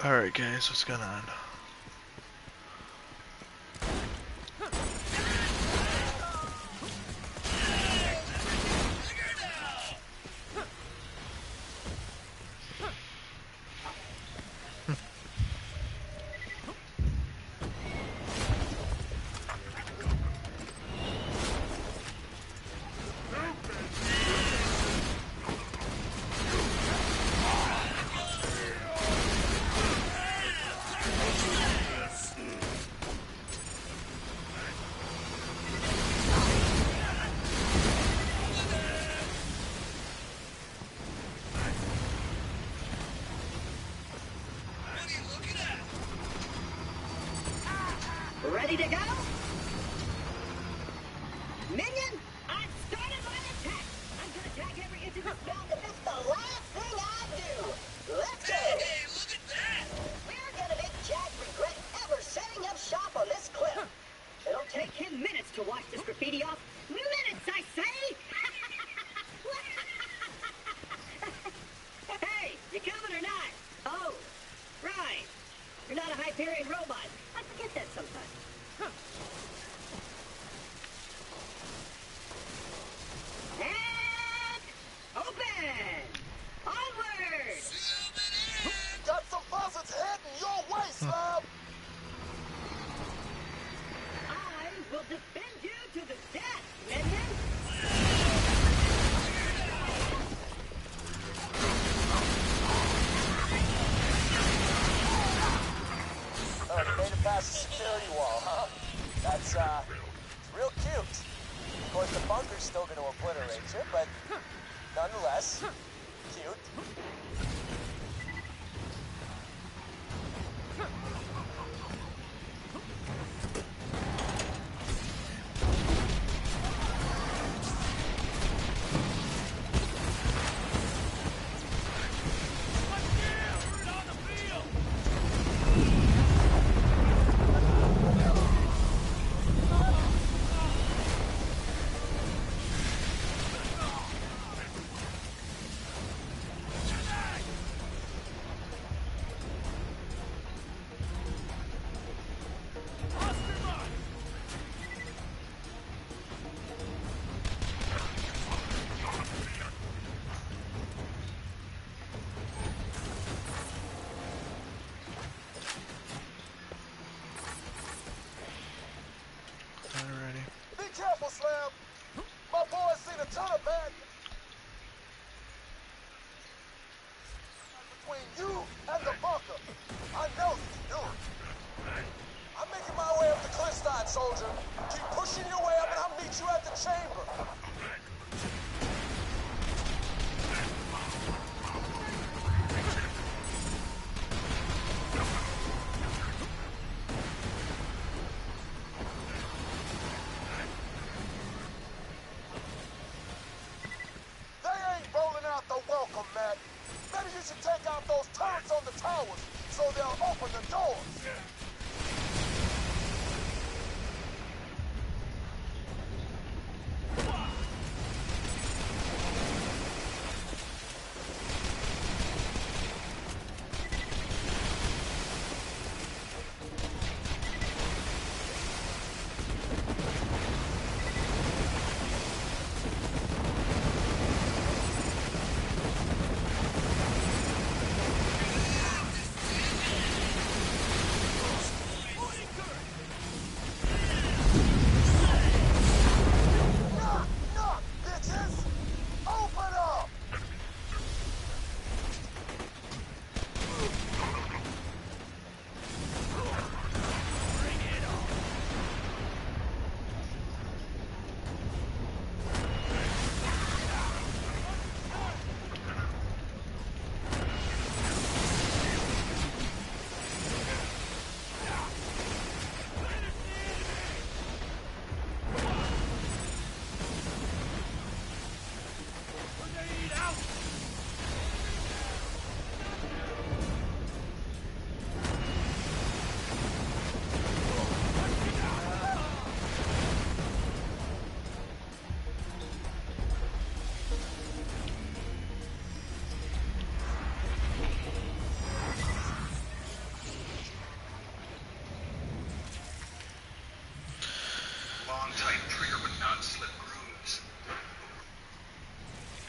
Alright guys, what's going on? Ready to go? Minion, I've started my attack. I'm gonna tag every inch of this building. It's the last thing I do. Let's go. Hey, look at that! We're gonna make Jack regret ever setting up shop on this cliff. It'll take him minutes to wash this graffiti off. Minutes, I say! Hey, you coming or not? Oh, right. You're not a Hyperion robot. I forget that sometimes. And open! Onward! Got some buzzards heading your way, Slab! I will defend you to the death, minion! Oh, you made it past the security wall, huh? That's, real cute. Of course, the bunker's still gonna obliterate you, but nonetheless, cute. Alrighty. Be careful, Slam! My boy's seen a ton of bad... between you and the bunker. I know you can do it. I'm making my way up the cliffside, soldier. Keep pushing your way up and I'll meet you at the chamber. They ain't rolling out the welcome mat. Maybe you should take out those turrets on the towers so they'll open the doors.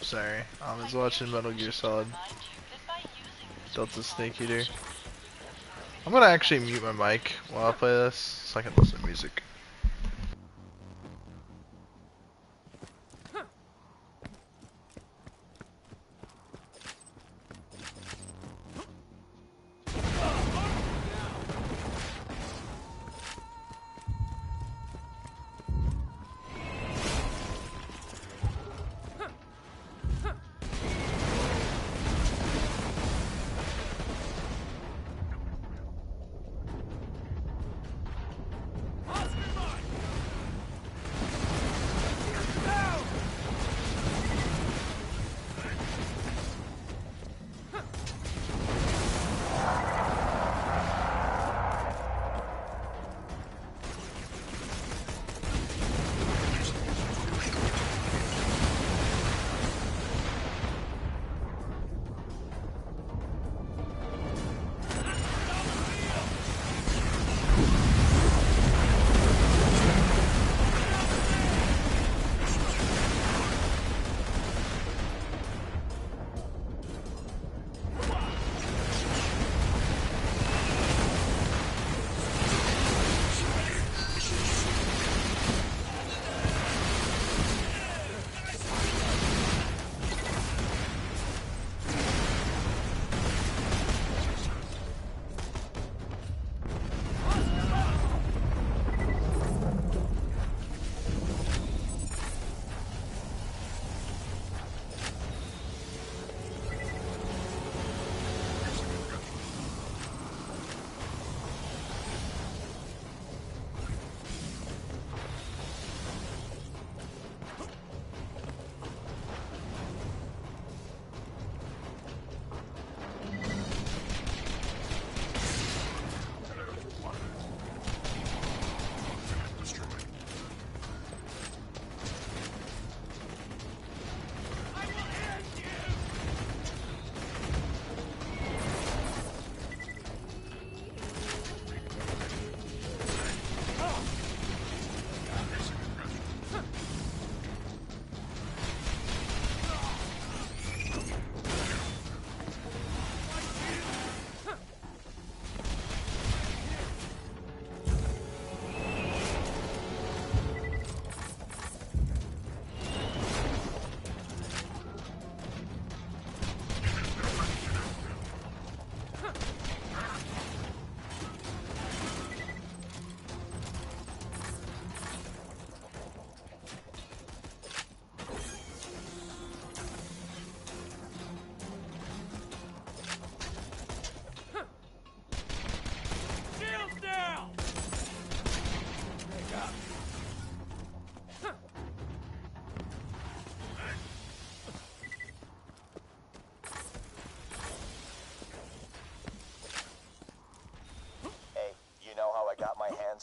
Sorry, I was watching Metal Gear Solid Delta Snake Eater. I'm gonna actually mute my mic while I play this so I can listen to music.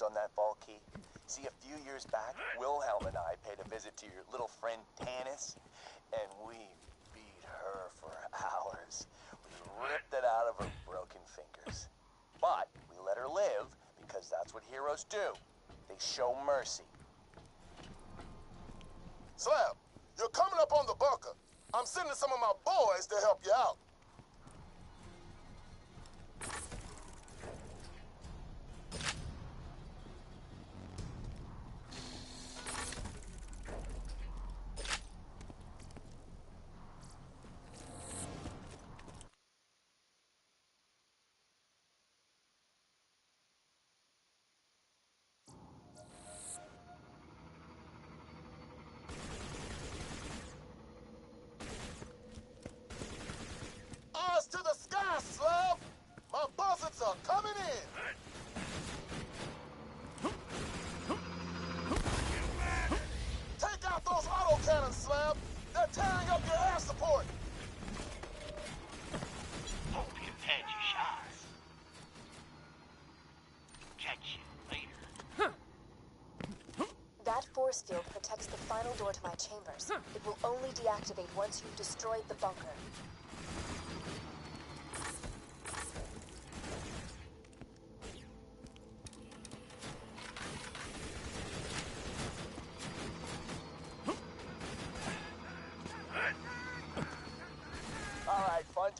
On that vault key. See, a few years back, Wilhelm and I paid a visit to your little friend Tanis, and we beat her for hours. We ripped it out of her broken fingers. But we let her live because that's what heroes do. They show mercy. Slab, you're coming up on the bunker. I'm sending some of my boys to help you out. Eyes to the sky, Slab! My buzzards are coming in! Take out those autocannons, Slab! They're tearing up your air support! Hope you've had your shots. Catch you later. That force field protects the final door to my chambers. It will only deactivate once you've destroyed the bunker.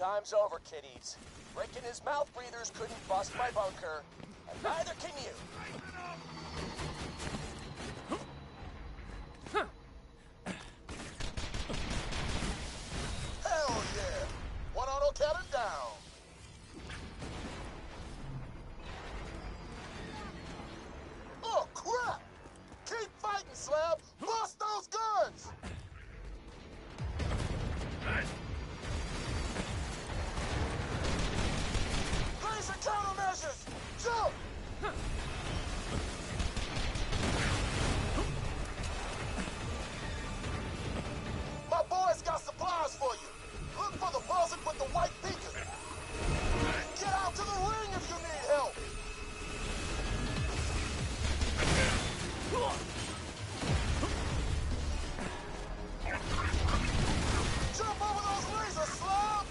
Time's over, kiddies. Breaking his mouth breathers couldn't bust my bunker, and neither can you. Hell yeah! One autocannon down. Oh, crap! Keep fighting, Slab! Bust those guns! Laser countermeasures! Jump! My boys got supplies for you. Look for the buzzard with the white beacon. Get out to the ring if you need help. Jump over those lasers, Slab!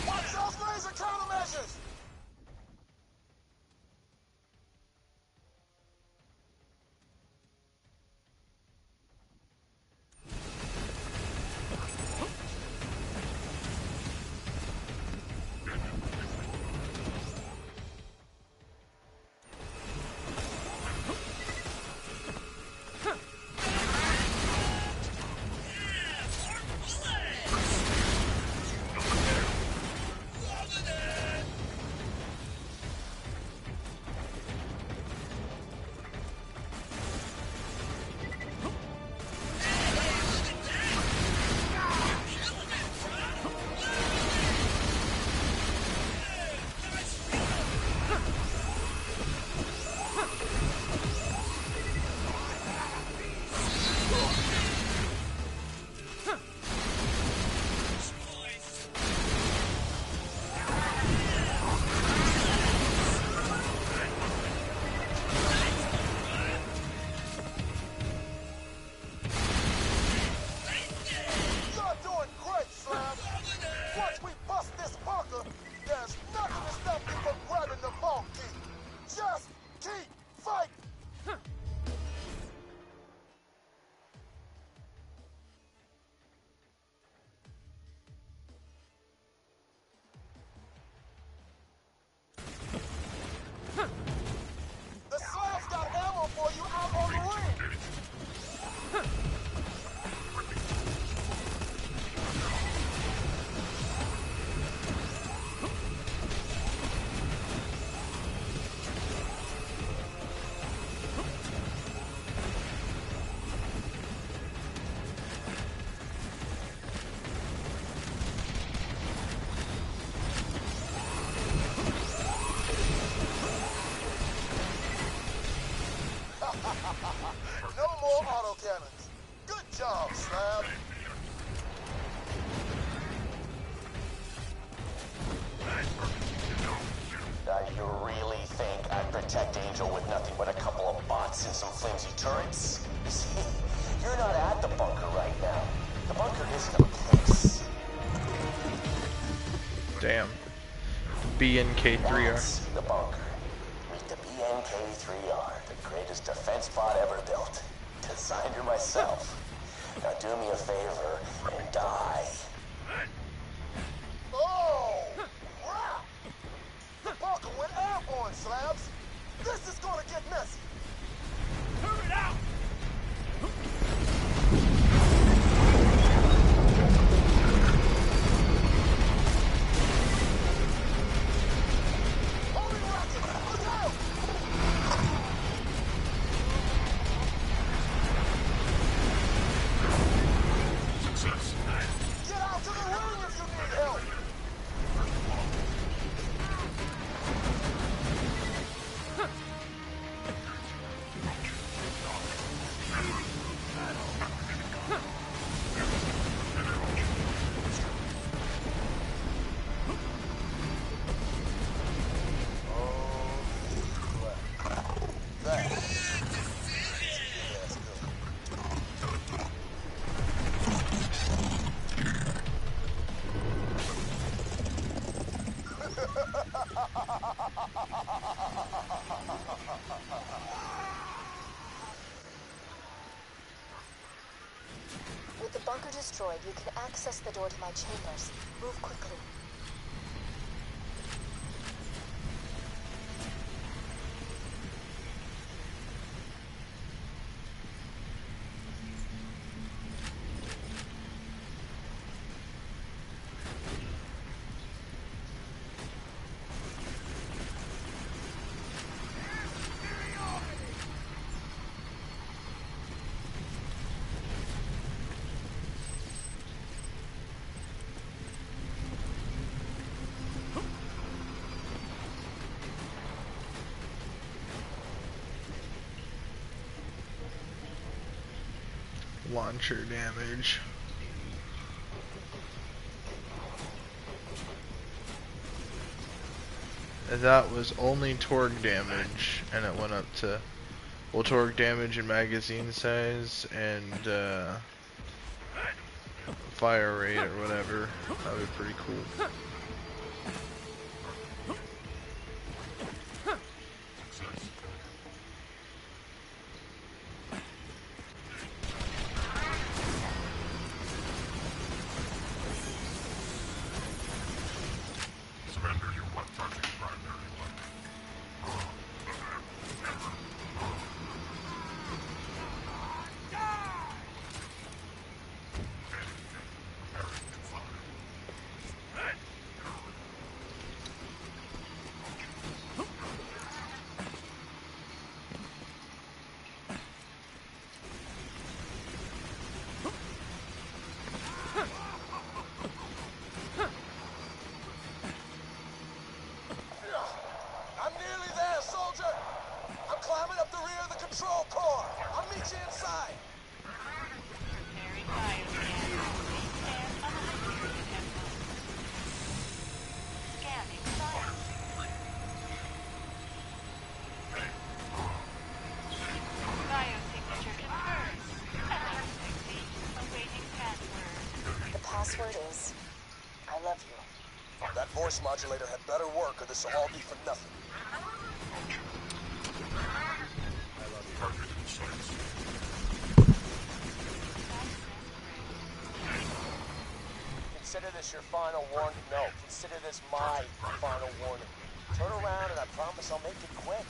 Watch those laser countermeasures! You're doing great, Slab! Once we bust this bunker, there's nothing to stop you from grabbing the vault key. Just keep fighting! The Slab's got ammo for you out on the ring! No more autocannons. Good job, Slab. You really think I'd protect Angel with nothing but a couple of bots and some flimsy turrets? You see, you're not at the bunker right now. The bunker isn't a place. Damn. BNK3R. That's the bunker. Meet the BNK3R, the greatest defense bot ever built. Designed her myself. Now do me a favor and die. Oh! Crap! The bunker went airborne, Slabs! This is gonna get messy! Hurry out! Holy rocket! Look out! Get out to the bunker destroyed, you can access the door to my chambers. Move quickly. Launcher damage. And that was only torque damage, and it went up to, well, torque damage and magazine size and fire rate or whatever. That would be pretty cool. Voice modulator had better work, or this will all be for nothing. Consider this your final warning. No, consider this my final warning. Turn around and I promise I'll make it quick.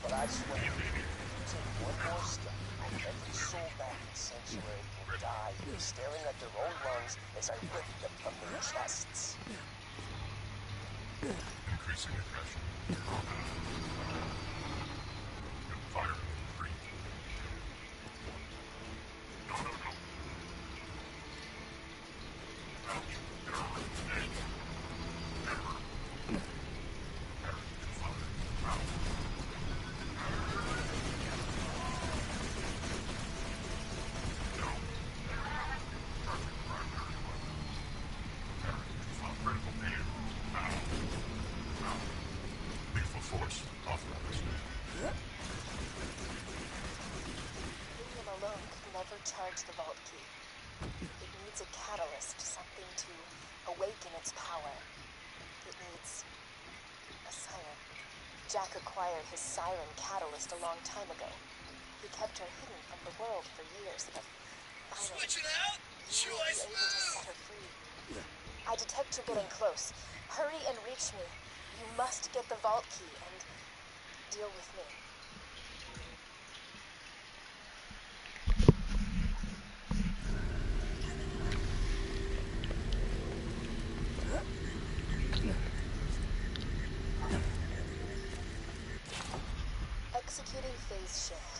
But I swear, if you take one more step, every soul back in Sanctuary will die staring at their own lungs as I rip them from their chests. Increasing aggression. Fire in 3. Charge the vault key. It needs a catalyst, something to awaken its power. It needs a siren. Jack acquired his siren catalyst a long time ago. He kept her hidden from the world for years, but finally, Switch it out? he was able to set her free. I detect you're getting close. Hurry and reach me. You must get the vault key and deal with me. Executing phase shift.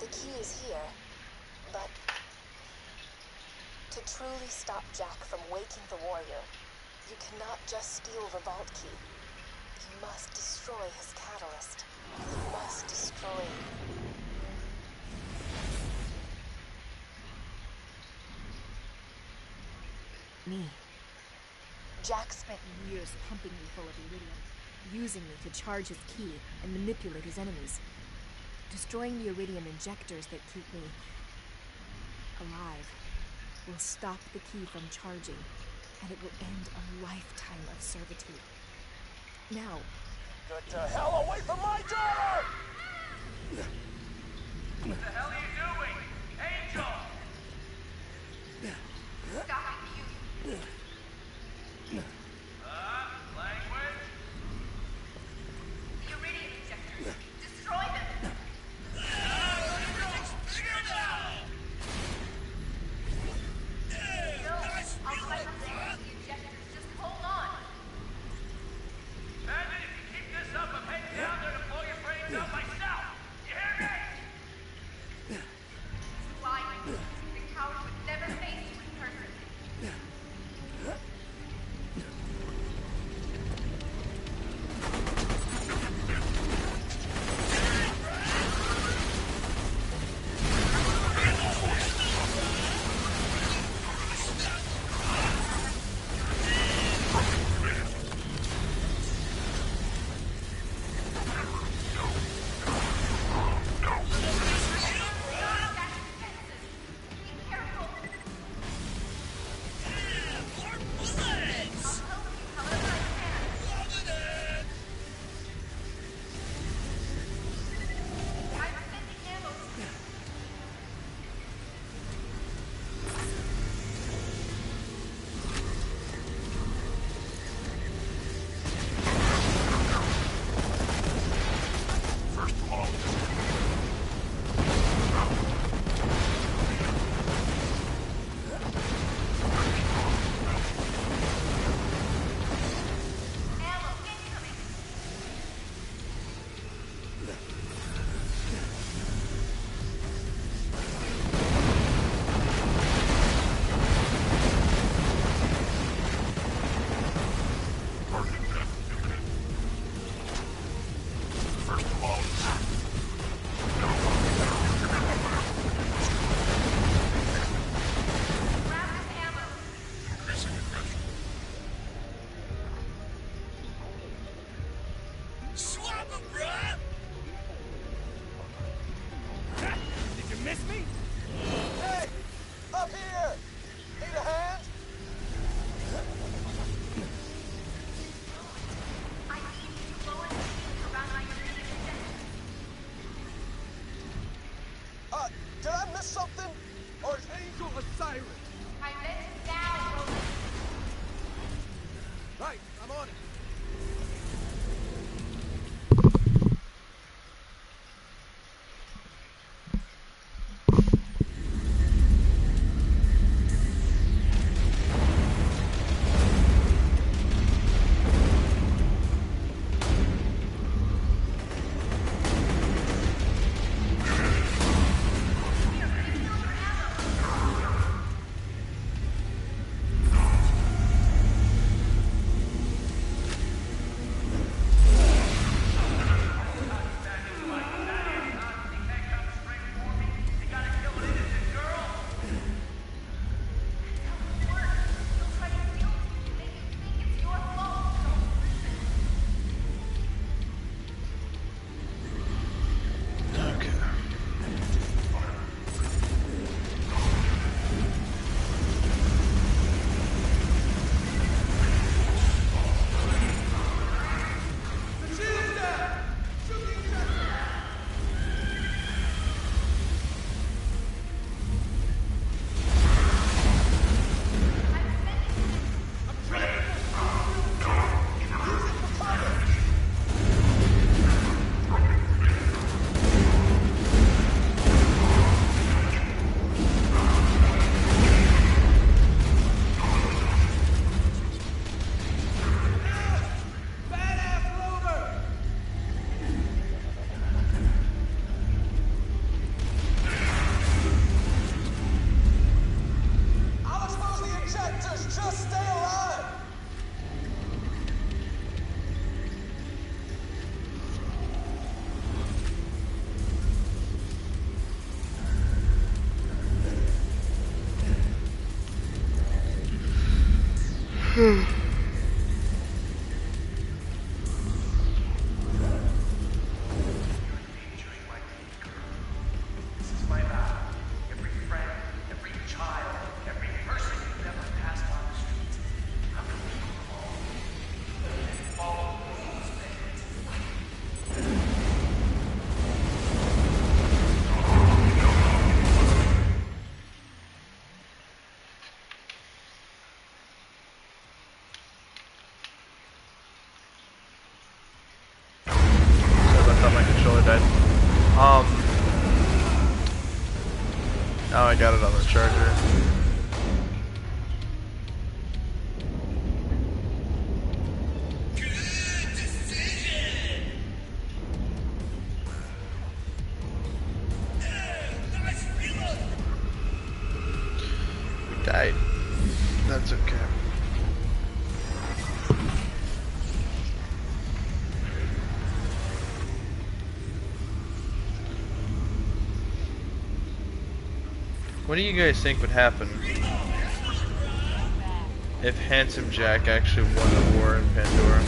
The key is here, but to truly stop Jack from waking the warrior, you cannot just steal the vault key. You must destroy his catalyst. You must destroy... Me. Jack spent Years pumping me full of iridium, using me to charge his key and manipulate his enemies. Destroying the iridium injectors that keep me alive will stop the key from charging, and it will end a lifetime of servitude. Now... Get the hell away from my door! What the hell are you doing? Hey, miss me? Hey! Up here! Need a hand? Did I miss something? Or Angel or siren? I let down. Right, I'm on it. Now I got it on the charger. We died. That's okay. What do you guys think would happen if Handsome Jack actually won the war in Pandora?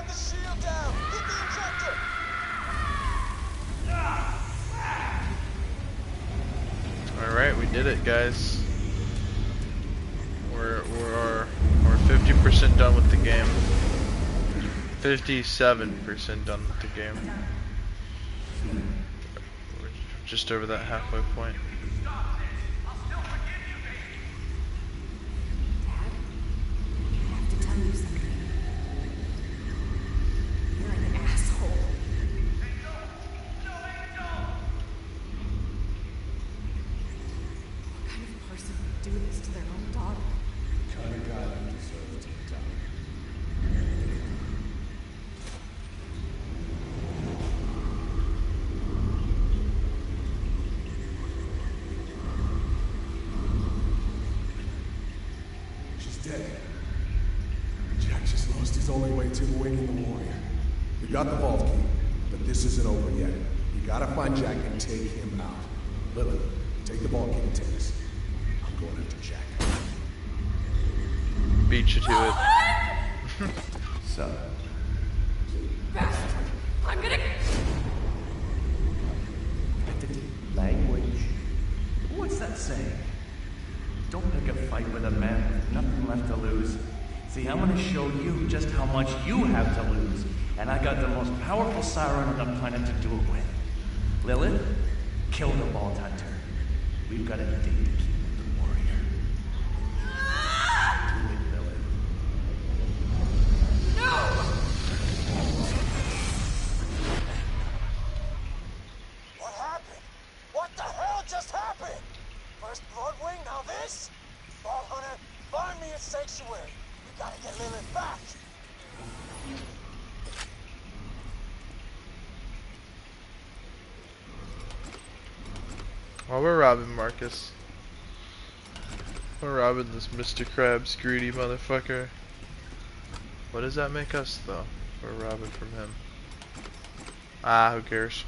Grab the shield down. Hit the injector. Alright, we did it, guys. We're 50% done with the game. 57% done with the game. We're just over that halfway point. We got the vault key, but this isn't over yet. You gotta find Jack and take him out. Lily, take the vault key and take us. I'm going after Jack. Beat you to it. Son. I'm gonna... Language? What's that saying? Don't pick a fight with a man with nothing left to lose. See, I'm gonna show you just how much you have to lose. And I got the most powerful siren on the planet to do it with. Lilith, kill the Vault Hunter. We've got a date to keep with the warrior. Do it, Lilith. No! What happened? What the hell just happened? First Bloodwing, now this? Vault Hunter, find me a sanctuary. We gotta get Lilith back. While we're robbing Marcus. We're robbing this Mr. Krabs greedy motherfucker. What does that make us though? We're robbing from him. Ah, who cares?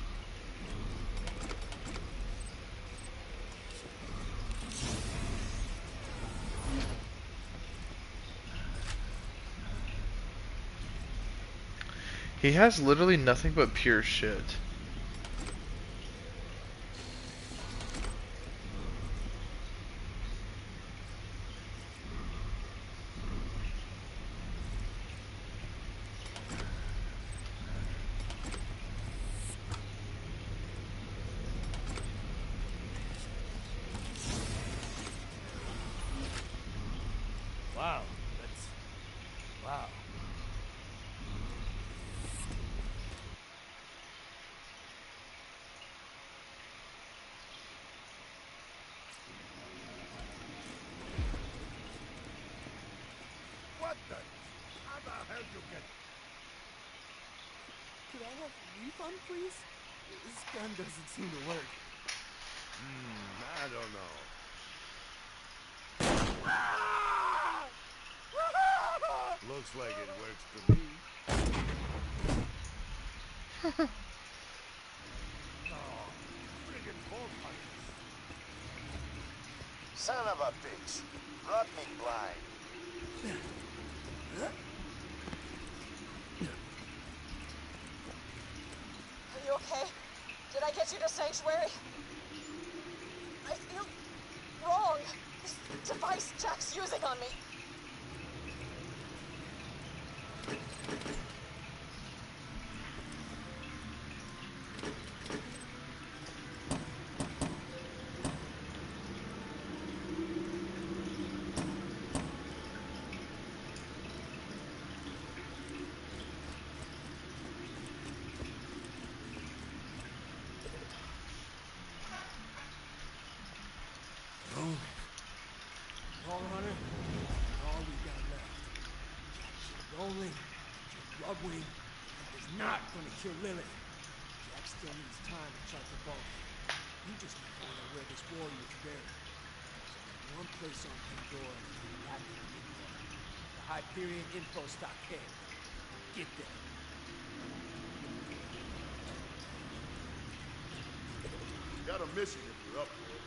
He has literally nothing but pure shit. Wow, that's... wow. What the? How the hell you get? Could I have a refund, please? This gun doesn't seem to work. I don't know. Looks like it works to me. Oh, friggin' Vault Hunters. Son of a bitch. Brought me blind. Are you okay? Did I get you to Sanctuary? I feel wrong. This device Jack's using on me. Vault Hunter, all we got left. Jack's lonely, Bloodwing, is not gonna kill Lilith. Jack still needs time to chart the vault. You just need to find out where this warrior is buried. There's one place on Pandora that can get there. The Hyperion Info Stockade. Get there. Got a mission if you're up for it.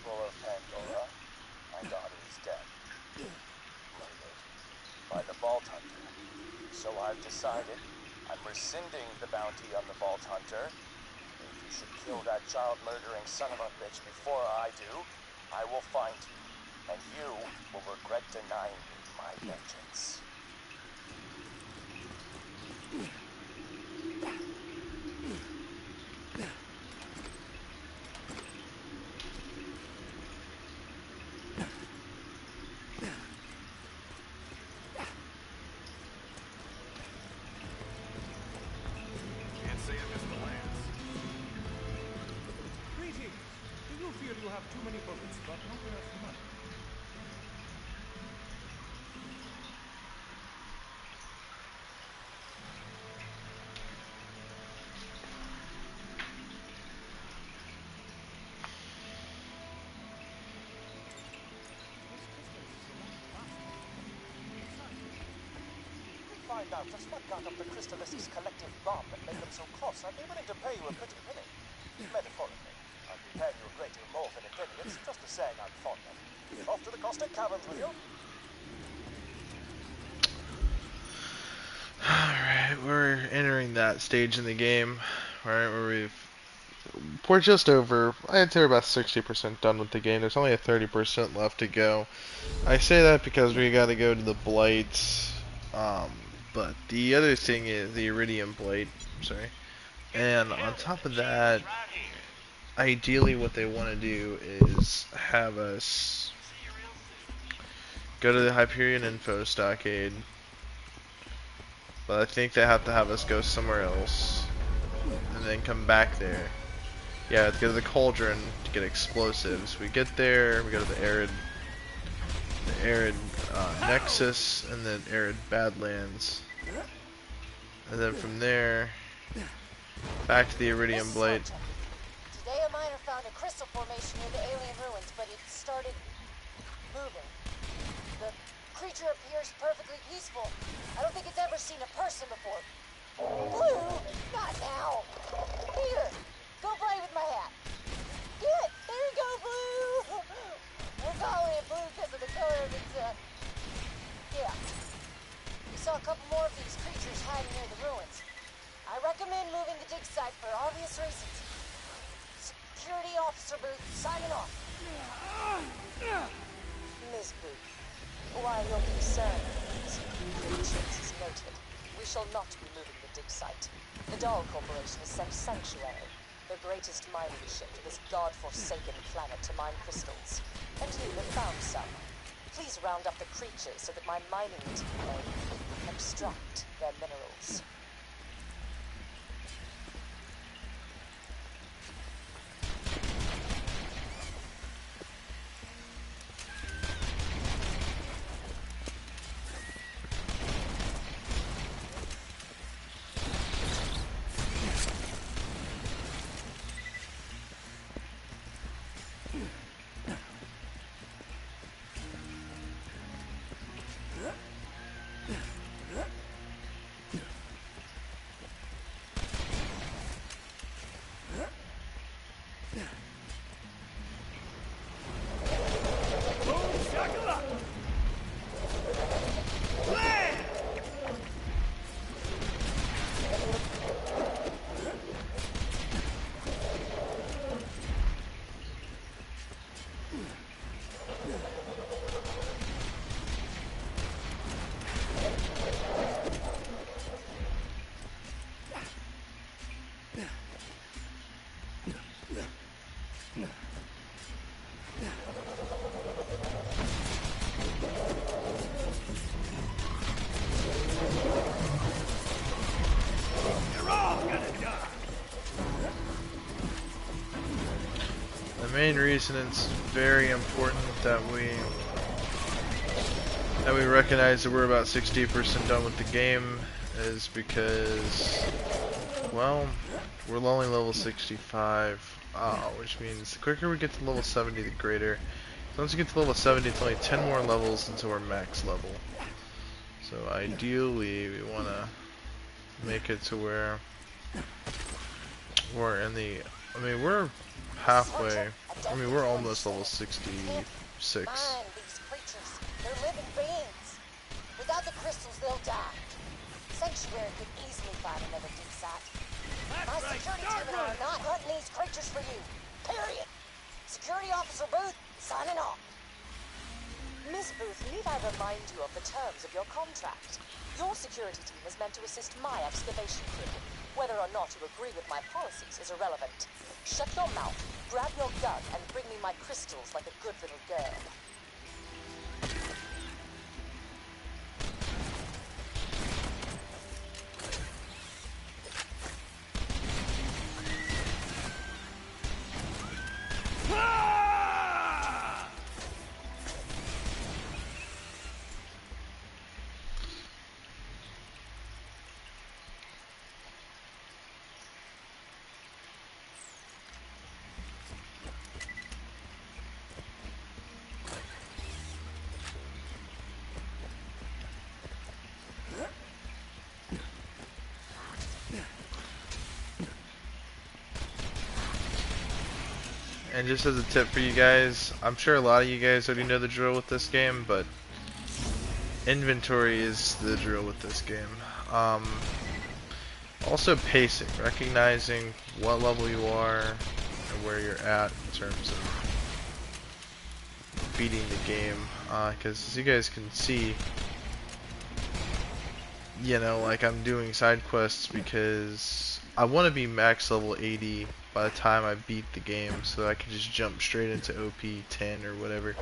People of Pandora, my daughter is dead. Lilith, So I've decided I'm rescinding the bounty on the Vault Hunter. If you should kill that child-murdering son of a bitch before I do, I will find you, and you will regret denying me my vengeance. Can't say I missed the lance. Greetings. Do you feel you have too many bullets, but not enough money? Find out just what got up the Crystallists' collective bomb that made them so close. I'd be willing to pay you a pretty penny. Metaphorically. I'd be paying you a great deal more than a penny. It's just a saying I'm fond of. Off to the caustic caverns with you. Alright, we're entering that stage in the game, right, where we're just over, I'd say we're about 60% done with the game. There's only a 30% left to go. I say that because we gotta go to the Blight, but the other thing is the Iridium Blight, sorry. And on top of that, ideally what they want to do is have us go to the Hyperion Info Stockade. But I think they have to have us go somewhere else and then come back there. Yeah, let's go to the Cauldron to get explosives. We get there, we go to the arid Nexus, and then arid Badlands, and then from there back to the Iridium Blade. Today a miner found a crystal formation near the alien ruins, but it started moving. The creature appears perfectly peaceful. I don't think it's ever seen a person before. Blue, not now. Here, go play with my hat. Get it. There you go, Blue. We're calling it blue because of the color of its, yeah. We saw a couple more of these creatures hiding near the ruins. I recommend moving the dig site for obvious reasons. Security Officer Booth, signing off. Miss Booth, while your concern is UVHM is noted, we shall not be moving the dig site. The Dahl Corporation has sent Sanctuary, the greatest mining ship, to this god-forsaken planet to mine crystals. And you have found some. Please round up the creatures so that my mining team may extract their minerals. The main reason it's very important that we recognize that we're about 60% done with the game is because, well, we're only level 65, which means the quicker we get to level 70, the greater. So once we get to level 70, it's only 10 more levels until we're max level. So ideally, we want to make it to where we're in the, I mean, we're halfway, I mean, we're almost level 66. Mind these creatures. They're living beings. Without the crystals, they'll die. Sanctuary could easily find another dig site. My security team and I are not hunting these creatures for you. Period. Security Officer Booth, signing off. Miss Booth, need I remind you of the terms of your contract? Your security team is meant to assist my excavation crew. Whether or not you agree with my policies is irrelevant. Shut your mouth, grab your gun, and bring me my crystals like a good little girl. And just as a tip for you guys, I'm sure a lot of you guys already know the drill with this game, but inventory is the drill with this game. Also pacing, recognizing what level you are and where you're at in terms of beating the game. Because as you guys can see, you know, like I'm doing side quests because I want to be max level 80 by the time I beat the game, so I can just jump straight into OP 10 or whatever.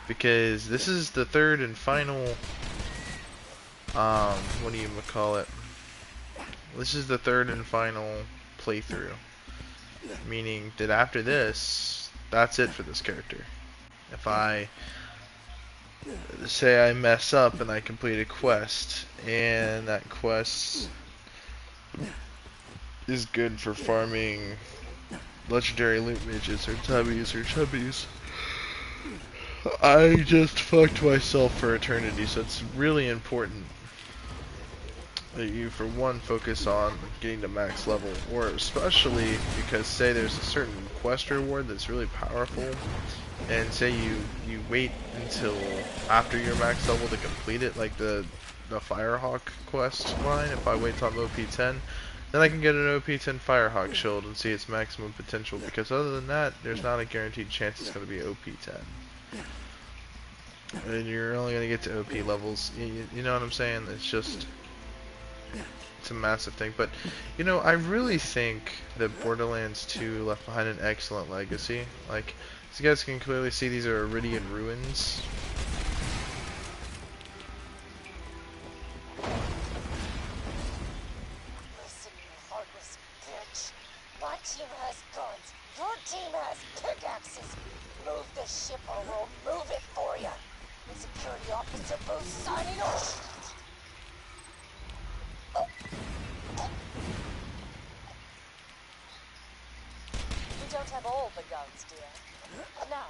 Because this is the third and final, what do you call it? This is the third and final playthrough. Meaning that after this, that's it for this character. If I say I mess up and I complete a quest, and that quest is good for farming legendary loot midgets or tubbies or chubbies, I just fucked myself for eternity. So it's really important that you, for one, focus on getting to max level, or especially because say there's a certain quest reward that's really powerful, and say you wait until after your max level to complete it, like the Firehawk quest line. If I wait till I'm OP 10, then I can get an OP 10 Firehawk shield and see its maximum potential, because other than that, there's not a guaranteed chance it's going to be OP 10. And you're only going to get to OP levels, you know what I'm saying? It's a massive thing. But, you know, I really think that Borderlands 2 left behind an excellent legacy. Like, as you guys can clearly see, these are Iridian ruins. Listen, you heartless bitch. My team has guns. Your team has pickaxes. Move the ship or we'll move it for you. Security Officer Booth signing off. We don't have all the guns, dear. Now,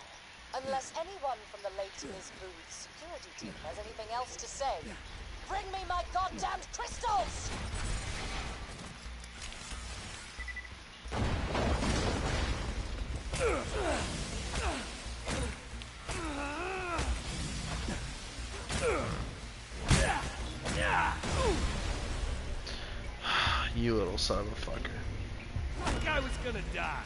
unless anyone from the late Ms. Booth's security team has anything else to say, bring me my goddamned crystals! You little son of a fucker. That guy was gonna die.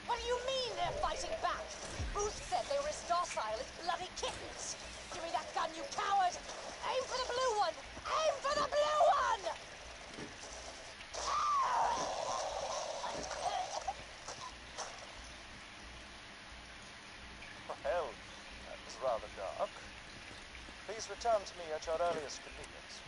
What do you mean they're fighting back? Booth said they were as docile as bloody kittens. Give me that gun, you coward! Aim for the blue one! Aim for the blue one! Well, that was rather dark. Please return to me at your earliest convenience.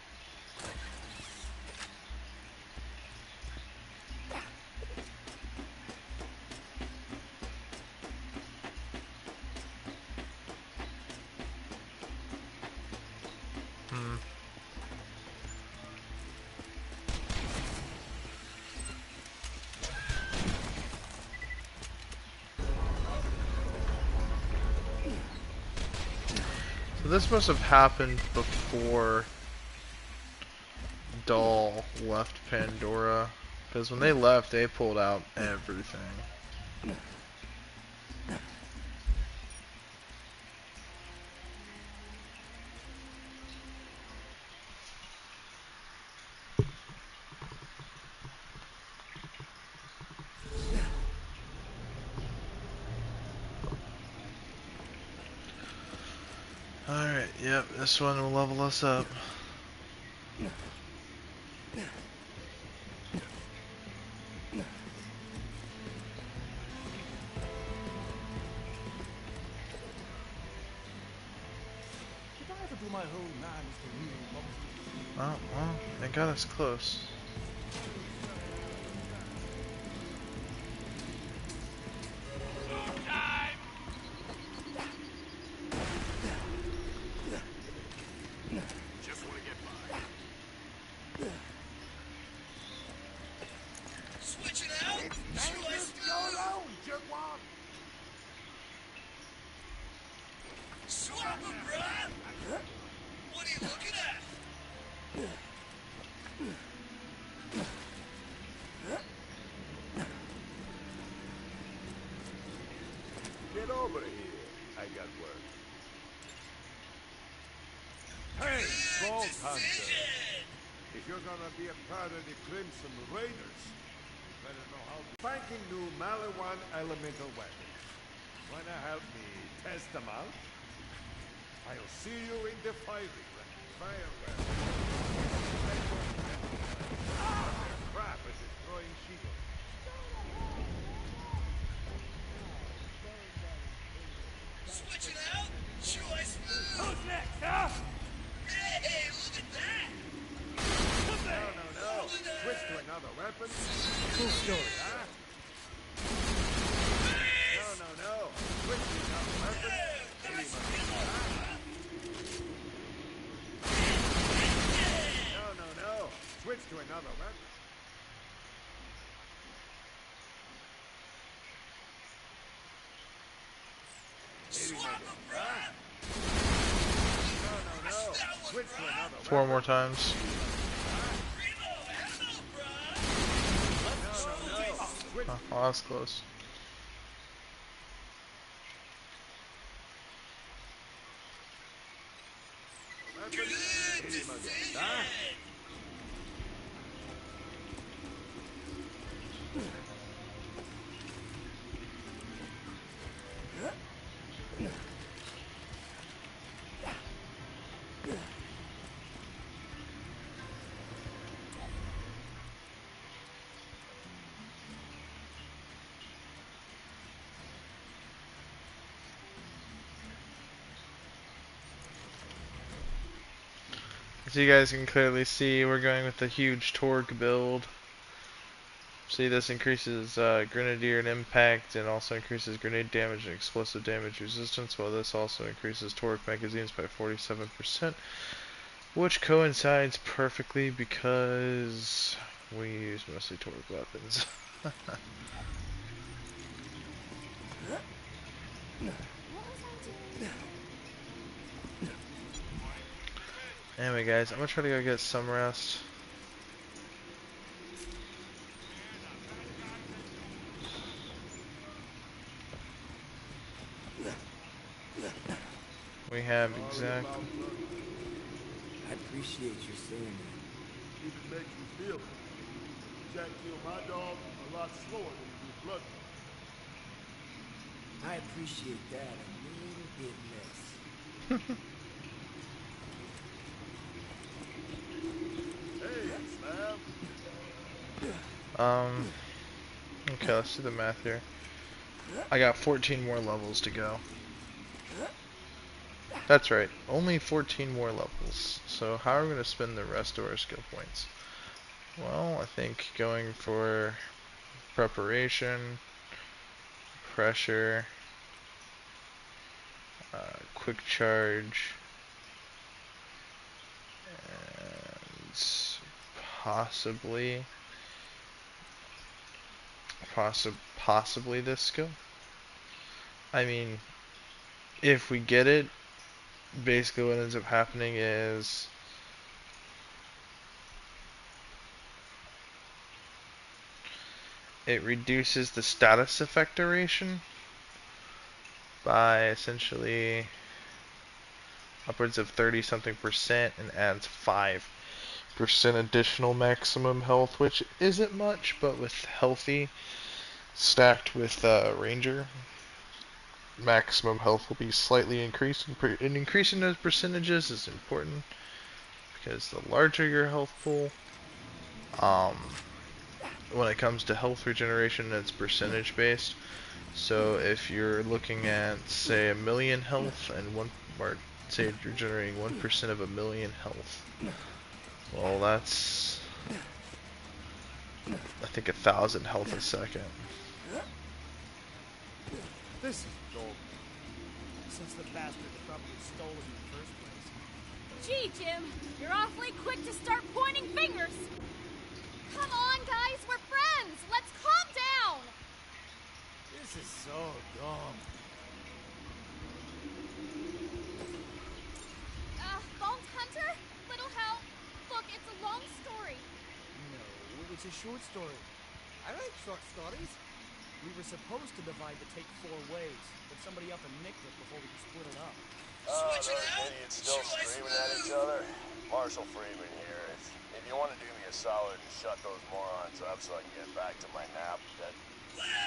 So this must have happened before Doll left Pandora, because when they left, they pulled out everything. Alright, yep, this one will level us up. Oh, well, they got us close. Just want to get by. Switch it out! Swap 'em, bruh! What are you looking at? Get over here. I got work. Hey, Gold Hunter! If you're gonna be a part of the Crimson Raiders, you better know how to... Spanking new Malawan elemental weapons. Wanna help me test them out? I'll see you in the firing range. Fire weapons. They're crap at destroying shields. Switch it out? Choice move! Who's next, huh? Hey, look at that! No. Switch to another weapon. Cool story. Huh? No. Switch to another weapon. No. Switch to another weapon. Swap 'em, bruh! No. Switch to another weapon. 4 more times. Oh, that's close. As you guys can clearly see, we're going with a huge torque build. See, this increases grenadier and impact, and also increases grenade damage and explosive damage resistance, while this also increases torque magazines by 47%, which coincides perfectly because we use mostly torque weapons. Anyway guys, I'm gonna try to go get some rest. We have exactly... I appreciate you saying that. If it makes you feel better. Jack killed my dog a lot slower than he did Blood. I appreciate that a little bit less. Hey, Slab. Okay, let's do the math here. I got 14 more levels to go. That's right, only 14 more levels. So how are we going to spend the rest of our skill points? Well, I think going for preparation, pressure, quick charge, and possibly this skill. I mean, if we get it, basically what ends up happening is it reduces the status effect duration by essentially upwards of 30 something percent and adds 5% additional maximum health, which isn't much, but with healthy stacked with Ranger, maximum health will be slightly increased, and increasing those percentages is important because the larger your health pool, when it comes to health regeneration, it's percentage based. So if you're looking at, say, 1,000,000 health and or say you're generating 1% of 1,000,000 health, well, that's, I think, 1,000 health a second. This is gold. Since the bastard probably stole it in the first place. Gee, Jim, you're awfully quick to start pointing fingers. Come on, guys, we're friends. Let's calm down. This is so dumb. Vault Hunter? Little help. Look, it's a long story. No, it's a short story. I like short stories. We were supposed to divide the take 4 ways, but somebody up and nicked it before we could split it up. Those idiots still screaming at each other. Marshall Freeman here. If you want to do me a solid and shut those morons up so I can get back to my nap, that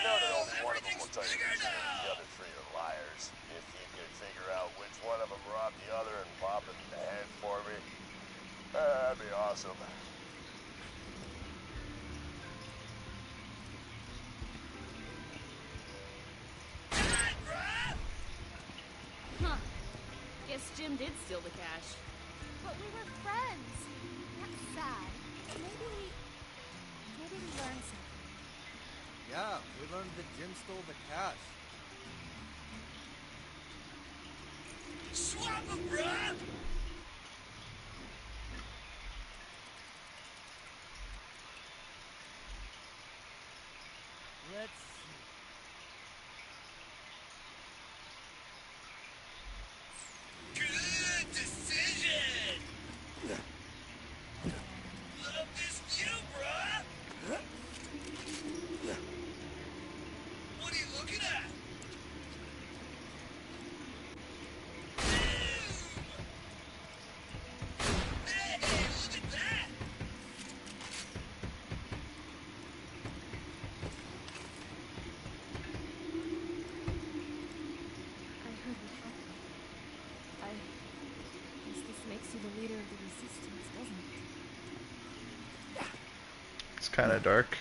know that only one of them will tell you the truth. The other 3 are liars. If you could figure out which one of them robbed the other and pop it in the head for me, that'd be awesome. Huh. Guess Jim did steal the cash. But we were friends. That's sad. Maybe we learned something. Yeah, we learned that Jim stole the cash. Swap 'em, bruh! Let's see. Good decision! Love this view, bruh! What are you looking at? Hey, look at that! I heard what happened. I guess this makes you the leader of the resistance, doesn't it? It's kind of dark.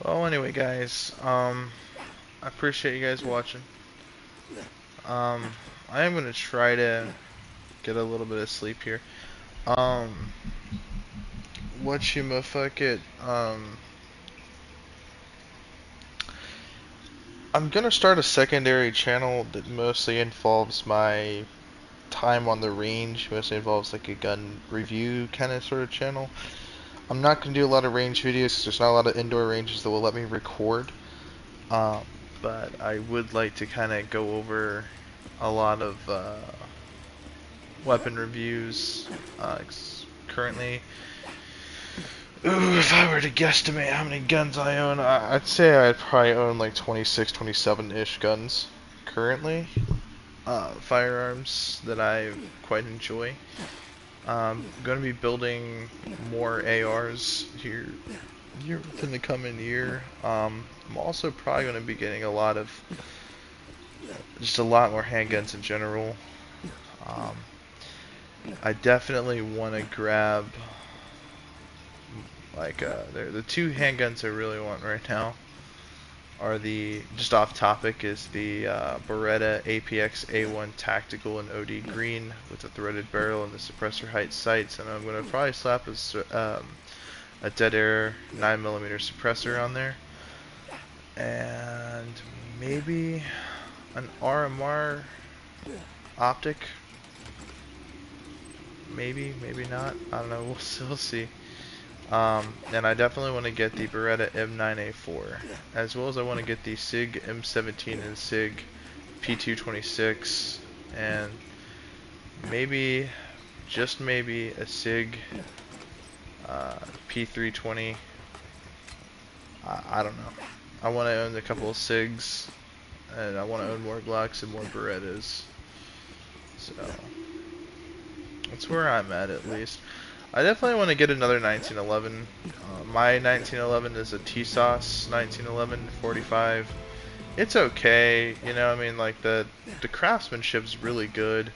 Well, anyway, guys, I appreciate you guys watching. I am going to try to get a little bit of sleep here. Whatchamaffuck it, I'm gonna start a secondary channel that mostly involves my time on the range, mostly involves like a gun review kind of sort of channel. I'm not gonna do a lot of range videos because there's not a lot of indoor ranges that will let me record. But I would like to kind of go over a lot of weapon reviews. Currently, ooh, if I were to guesstimate how many guns I own, I'd say I'd probably own like 26, 27-ish guns currently. Firearms that I quite enjoy. I'm going to be building more ARs here within the coming year. I'm also probably going to be getting a lot more handguns in general. I definitely want to grab like the two handguns I really want right now are just off topic, is the Beretta APX A1 Tactical in OD green with a threaded barrel and the suppressor height sights, and I'm going to probably slap a dead air 9mm suppressor on there, and maybe an RMR optic, maybe not, I don't know, we'll see. And I definitely want to get the Beretta M9A4, as well as I want to get the SIG M17 and SIG P226, and maybe, just maybe, a SIG P320. I don't know. I want to own a couple of SIGs, and I want to own more Glocks and more Berettas. So that's where I'm at least. I definitely want to get another 1911. My 1911 is a TSOS 1911 45. It's okay, you know. I mean, like the craftsmanship's really good.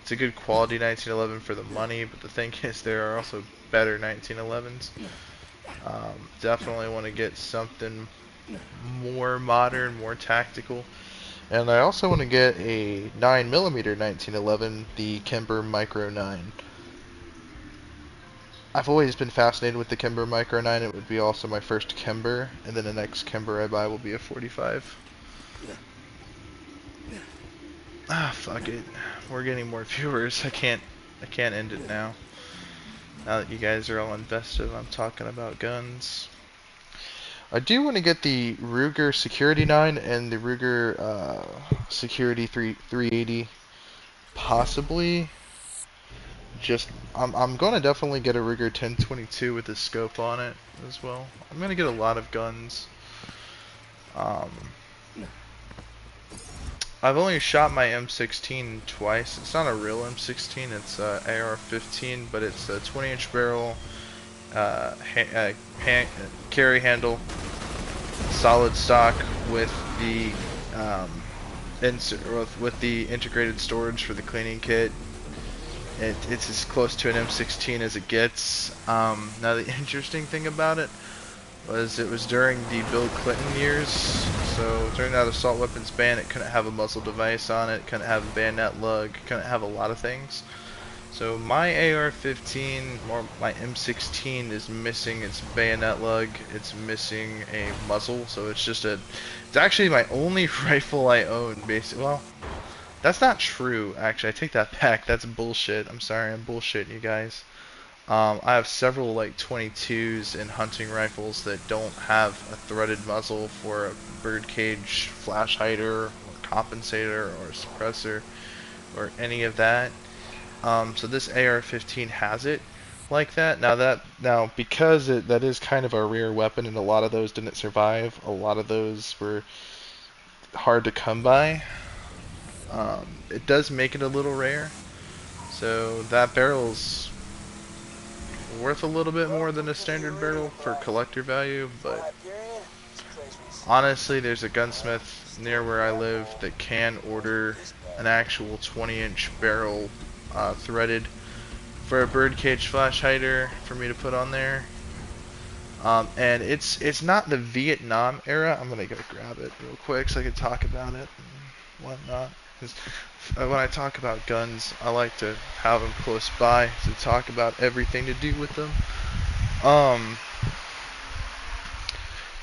It's a good quality 1911 for the money, but the thing is, there are also better 1911s. Definitely want to get something more modern, more tactical. And I also want to get a 9mm 1911, the Kimber Micro 9. I've always been fascinated with the Kimber Micro 9. It would be also my first Kimber, and then the next Kimber I buy will be a 45. Ah, fuck it. We're getting more viewers. I can't end it now. Now that you guys are all invested, I'm talking about guns. I do want to get the Ruger Security 9 and the Ruger Security 380, possibly. I'm gonna definitely get a Ruger 1022 with a scope on it as well. I'm gonna get a lot of guns. I've only shot my M16 twice. It's not a real M16. It's AR-15, but it's a 20-inch barrel, carry handle, solid stock with the with the integrated storage for the cleaning kit. It's as close to an M16 as it gets. Now the interesting thing about it was during the Bill Clinton years. So during that assault weapons ban, it couldn't have a muzzle device on it, couldn't have a bayonet lug, couldn't have a lot of things. So my AR-15 or my M16 is missing its bayonet lug, it's missing a muzzle, so it's actually my only rifle I own, basically. Well, that's not true, actually. I take that back. That's bullshit. I'm sorry, I'm bullshitting you guys. I have several like 22s and hunting rifles that don't have a threaded muzzle for a birdcage flash hider or compensator or suppressor or any of that. So this AR-15 has it like that. Now because that is kind of a rare weapon, and a lot of those didn't survive. A lot of those were hard to come by. It does make it a little rare. So that barrel's worth a little bit more than a standard barrel for collector value, but honestly, there's a gunsmith near where I live that can order an actual 20-inch barrel threaded for a birdcage flash hider for me to put on there. And it's not the Vietnam era. I'm gonna go grab it real quick so I can talk about it and whatnot. 'Cause when I talk about guns, I like to have them close by to talk about everything to do with them.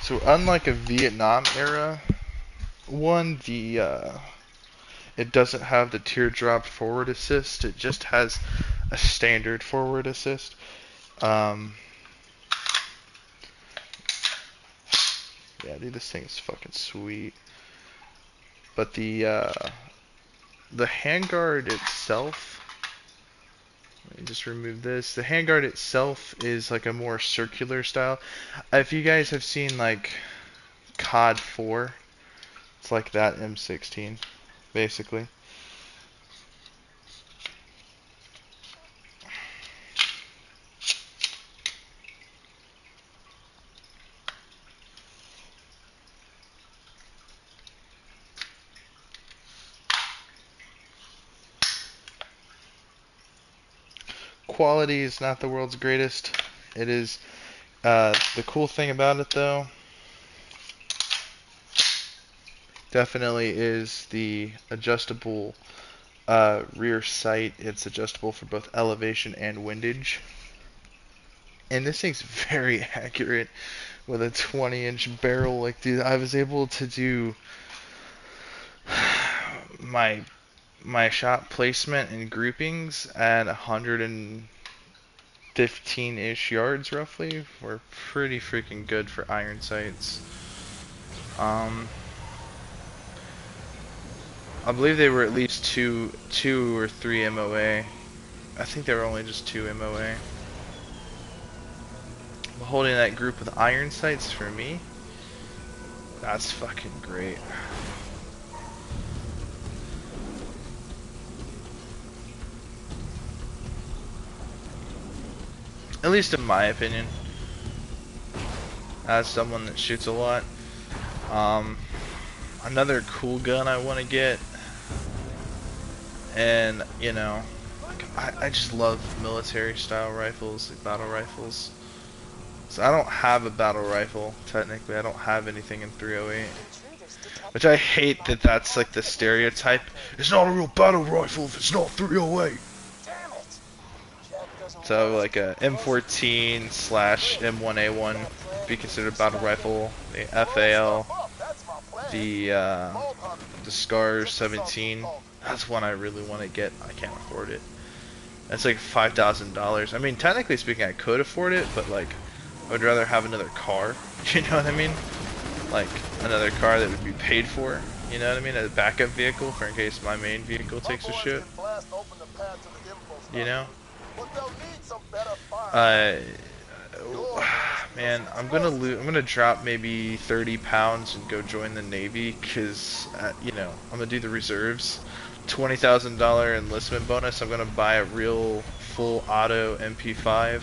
So unlike a Vietnam era one, it doesn't have the teardrop forward assist. It just has a standard forward assist. Yeah, dude, this thing is fucking sweet. But the handguard itself, let me just remove this. The handguard itself is like a more circular style. If you guys have seen like COD 4, it's like that M16, basically. Quality is not the world's greatest. It is, the cool thing about it though, definitely is the adjustable rear sight. It's adjustable for both elevation and windage. And this thing's very accurate with a 20-inch barrel. Like, dude, I was able to do my shot placement and groupings at 115-ish yards roughly. Were pretty freaking good for iron sights. I believe they were at least two or three MOA. I think they were only just 2 MOA. But holding that group with iron sights for me, that's fucking great. At least in my opinion. As someone that shoots a lot. Another cool gun I want to get, and you know, I just love military style rifles, like battle rifles. So I don't have a battle rifle, technically. I don't have anything in 308. Which I hate that that's like the stereotype. It's not a real battle rifle if it's not 308. So like a M14 / M1A1 be considered a battle rifle. The FAL, the SCAR 17. That's one I really want to get. I can't afford it. That's like $5,000. I mean, technically speaking, I could afford it, but like, I would rather have another car. You know what I mean? Like another car that would be paid for. You know what I mean? A backup vehicle for in case my main vehicle takes a shit. You know? Man, I'm gonna drop maybe 30 pounds and go join the Navy, cause you know, I'm gonna do the reserves. $20,000 enlistment bonus. I'm gonna buy a real full auto MP5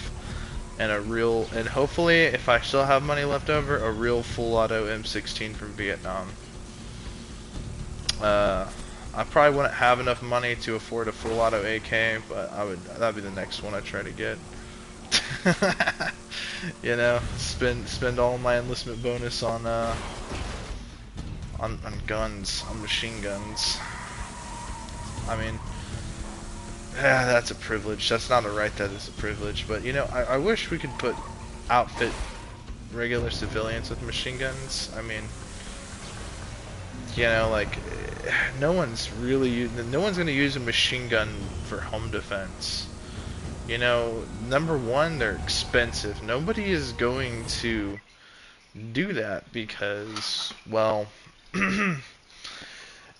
and and hopefully, if I still have money left over, a real full auto M16 from Vietnam. I probably wouldn't have enough money to afford a full auto AK, but that'd be the next one I try to get. You know, spend all my enlistment bonus on guns, on machine guns. I mean, yeah, that's a privilege. That's not a right, that is a privilege. But you know, I wish we could outfit regular civilians with machine guns. I mean, you know, like, no one's gonna use a machine gun for home defense. You know, number one, they're expensive. Nobody is going to do that because, well,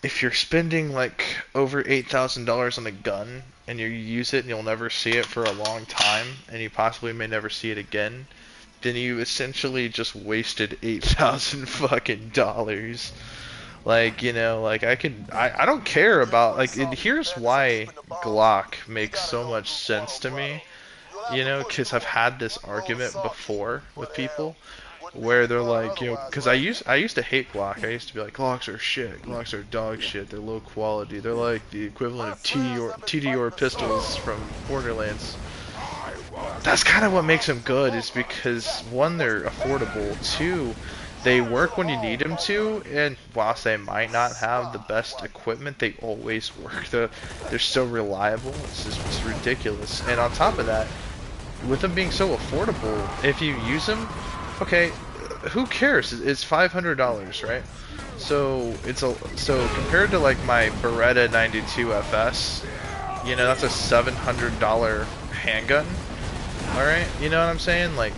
if you're spending like over $8,000 on a gun and you use it and you'll never see it for a long time and you possibly may never see it again, then you essentially just wasted $8,000 fucking dollars. Like, you know, like I don't care about, like, here's why Glock makes so much sense to me, you know, because I've had this argument before with people where they're like, you know, because I used to hate Glock. I used to be like, Glocks are shit, Glocks are dog shit, they're low quality, they're like the equivalent of TDR pistols from Borderlands. that's kind of what makes them good, is because one, they're affordable, two, they work when you need them to, and whilst they might not have the best equipment, they always work. They're so reliable, it's ridiculous. And on top of that, with them being so affordable, if you use them, okay, who cares? It's $500, right? So so compared to like my Beretta 92 FS, you know, that's a $700 handgun. Alright, you know what I'm saying? Like,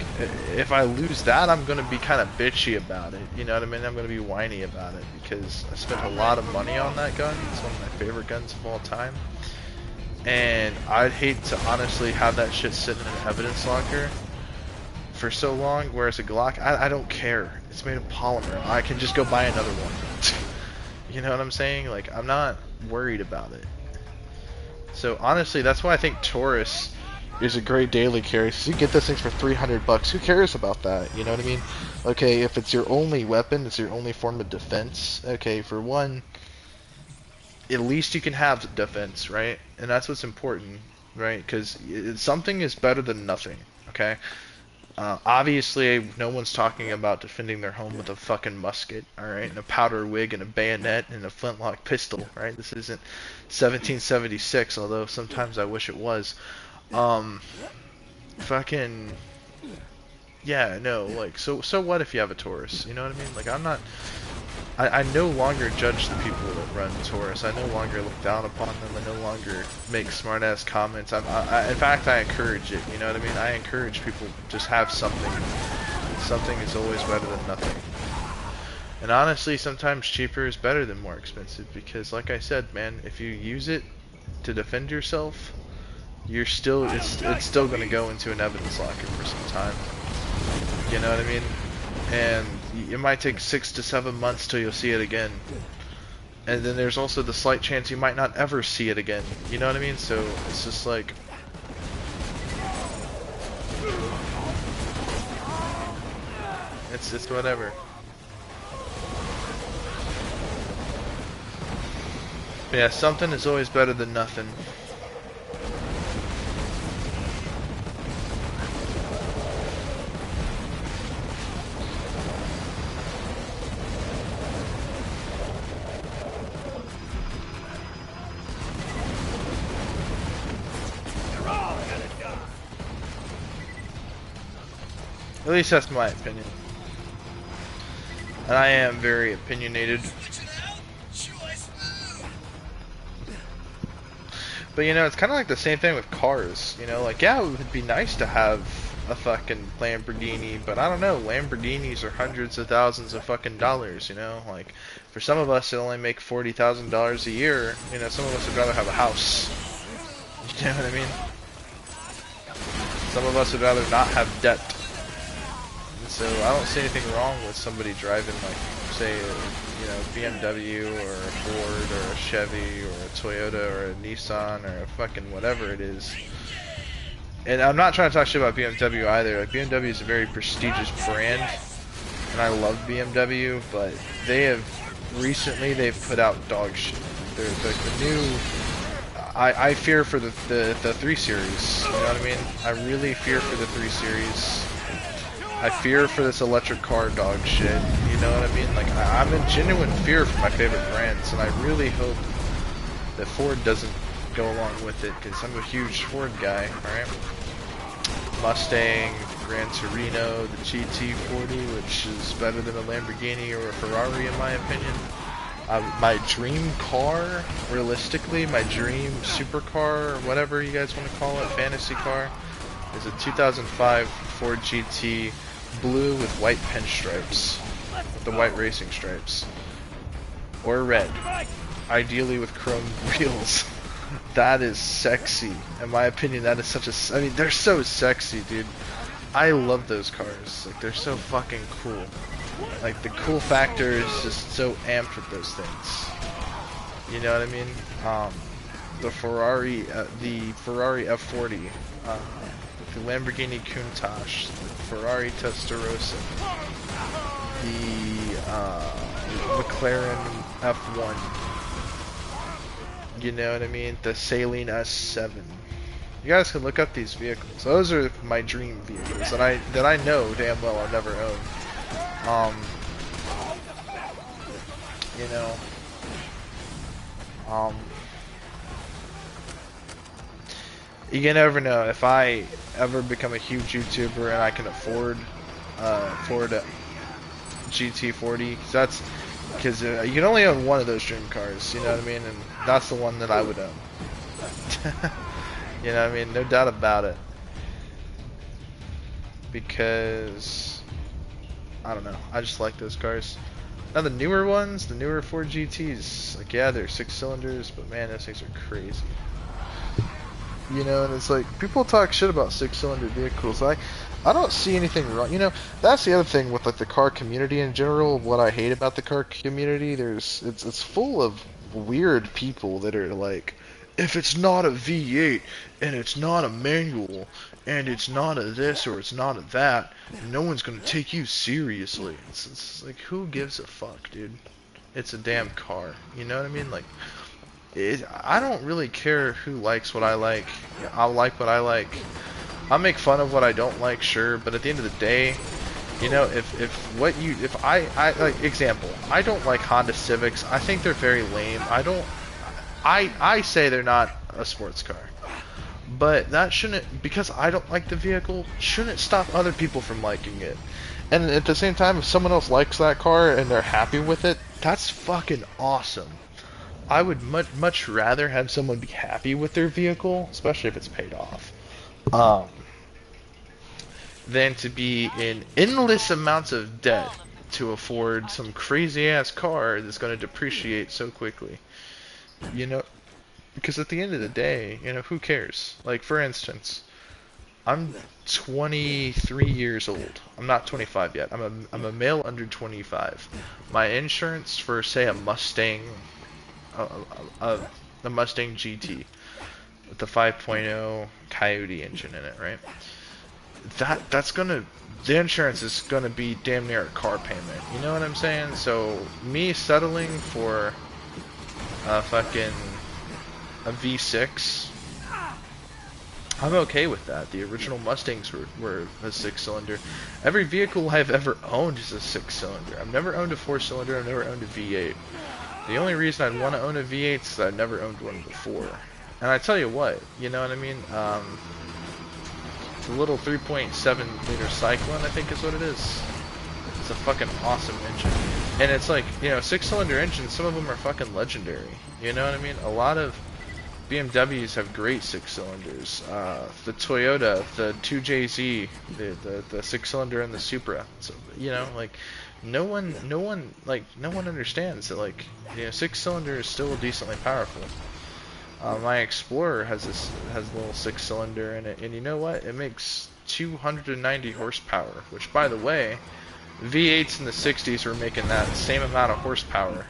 if I lose that, I'm gonna be kind of bitchy about it. You know what I mean? I'm gonna be whiny about it because I spent a lot of money on that gun. It's one of my favorite guns of all time. And I'd hate to honestly have that shit sitting in an evidence locker for so long, whereas a Glock, I don't care. It's made of polymer. I can just go buy another one. You know what I'm saying? Like, I'm not worried about it. So honestly, that's why I think Taurus is a great daily carry. So you get those things for $300. Who cares about that? You know what I mean? Okay, if it's your only weapon, it's your only form of defense. Okay, for one, at least you can have defense, right? And that's what's important, right? Because something is better than nothing. Okay. Obviously, no one's talking about defending their home with a fucking musket, alright, and a powder wig and a bayonet and a flintlock pistol, right? This isn't 1776, although sometimes I wish it was. Fucking, yeah, no, like, so what if you have a Taurus? You know what I mean? Like, I no longer judge the people that run Taurus. I no longer look down upon them. I no longer make smart-ass comments. In fact, I encourage it. You know what I mean? I encourage people to just have something. Something is always better than nothing. And honestly, sometimes cheaper is better than more expensive because, like I said, man, if you use it to defend yourself, you're still it's still going to go into an evidence locker for some time. You know what I mean? And it might take 6 to 7 months till you'll see it again. And then there's also the slight chance you might not ever see it again. You know what I mean? So it's just like, it's whatever. But yeah, something is always better than nothing. At least that's my opinion. And I am very opinionated. But you know, it's kind of like the same thing with cars. You know, like, yeah, it would be nice to have a fucking Lamborghini, but I don't know, Lamborghinis are hundreds of thousands of fucking dollars, you know? Like, for some of us that only make $40,000 a year, you know, some of us would rather have a house. You know what I mean? Some of us would rather not have debt. So I don't see anything wrong with somebody driving, like, say, you know, BMW or a Ford or a Chevy or a Toyota or a Nissan or a fucking whatever it is. And I'm not trying to talk shit about BMW either. Like, BMW is a very prestigious brand, and I love BMW, but they've put out dog shit. They're like the new. I fear for the 3 Series. You know what I mean? I really fear for the 3 Series. I fear for this electric car dog shit, you know what I mean? Like, I'm in genuine fear for my favorite brands, and I really hope that Ford doesn't go along with it, because I'm a huge Ford guy, alright? Mustang, Gran Torino, the GT40, which is better than a Lamborghini or a Ferrari in my opinion. My dream car, realistically, my dream supercar, or whatever you guys want to call it, fantasy car, is a 2005 Ford GT blue with white pinstripes, with the white racing stripes, or red, ideally with chrome wheels. That is sexy. In my opinion, that is such a, I mean, they're so sexy, dude. I love those cars. Like, they're so fucking cool. Like, the cool factor is just so amped with those things. You know what I mean? The Ferrari F40, the Lamborghini Countach, the Ferrari Testarossa, the McLaren F1, you know what I mean? The Saleen S7, You guys can look up these vehicles. Those are my dream vehicles that I know damn well I'll never own. You know, you never know. If I ever become a huge YouTuber and I can afford a GT40, because you can only own one of those dream cars, you know what I mean? And that's the one that I would own. You know what I mean? No doubt about it. Because I don't know, I just like those cars. Now the newer ones, the newer Ford GTs, like yeah, they're 6 cylinders, but man, those things are crazy. You know, and it's like, people talk shit about 6-cylinder vehicles. I don't see anything wrong. You know, that's the other thing with like the car community in general. What I hate about the car community, it's full of weird people that are like, if it's not a V8 and it's not a manual and it's not a this or it's not a that, no one's gonna take you seriously. It's like, who gives a fuck, dude? It's a damn car. You know what I mean? Like, I don't really care who likes what I like. I'll like what I like. I'll make fun of what I don't like, sure, but at the end of the day, you know, if I like, example, I don't like Honda Civics. I think they're very lame. I say they're not a sports car. But that shouldn't, because I don't like the vehicle, shouldn't stop other people from liking it. And at the same time, if someone else likes that car and they're happy with it, that's fucking awesome. I would much rather have someone be happy with their vehicle, especially if it's paid off, than to be in endless amounts of debt to afford some crazy ass car that's going to depreciate so quickly. You know, because at the end of the day, you know, who cares? Like, for instance, I'm 23 years old. I'm not 25 yet. I'm a male under 25. My insurance for, say, a Mustang, the Mustang GT with the 5.0 Coyote engine in it, right? The insurance is gonna be damn near a car payment. You know what I'm saying? So me settling for a V6, I'm okay with that. The original Mustangs were a 6-cylinder. Every vehicle I've ever owned is a 6-cylinder. I've never owned a 4-cylinder. I've never owned a V8. The only reason I'd want to own a V8 is that I've never owned one before. And I tell you what, you know what I mean? The little 3.7 liter Cyclone, I think is what it is. It's a fucking awesome engine. And it's like, you know, 6-cylinder engines, some of them are fucking legendary. You know what I mean? A lot of BMWs have great 6-cylinders. The Toyota, the 2JZ, the 6-cylinder and the Supra. So, you know, like, no one understands that, like, you know, 6-cylinder is still decently powerful. My Explorer has a little 6-cylinder in it, and you know what? It makes 290 horsepower, which, by the way, V8s in the 60s were making that same amount of horsepower.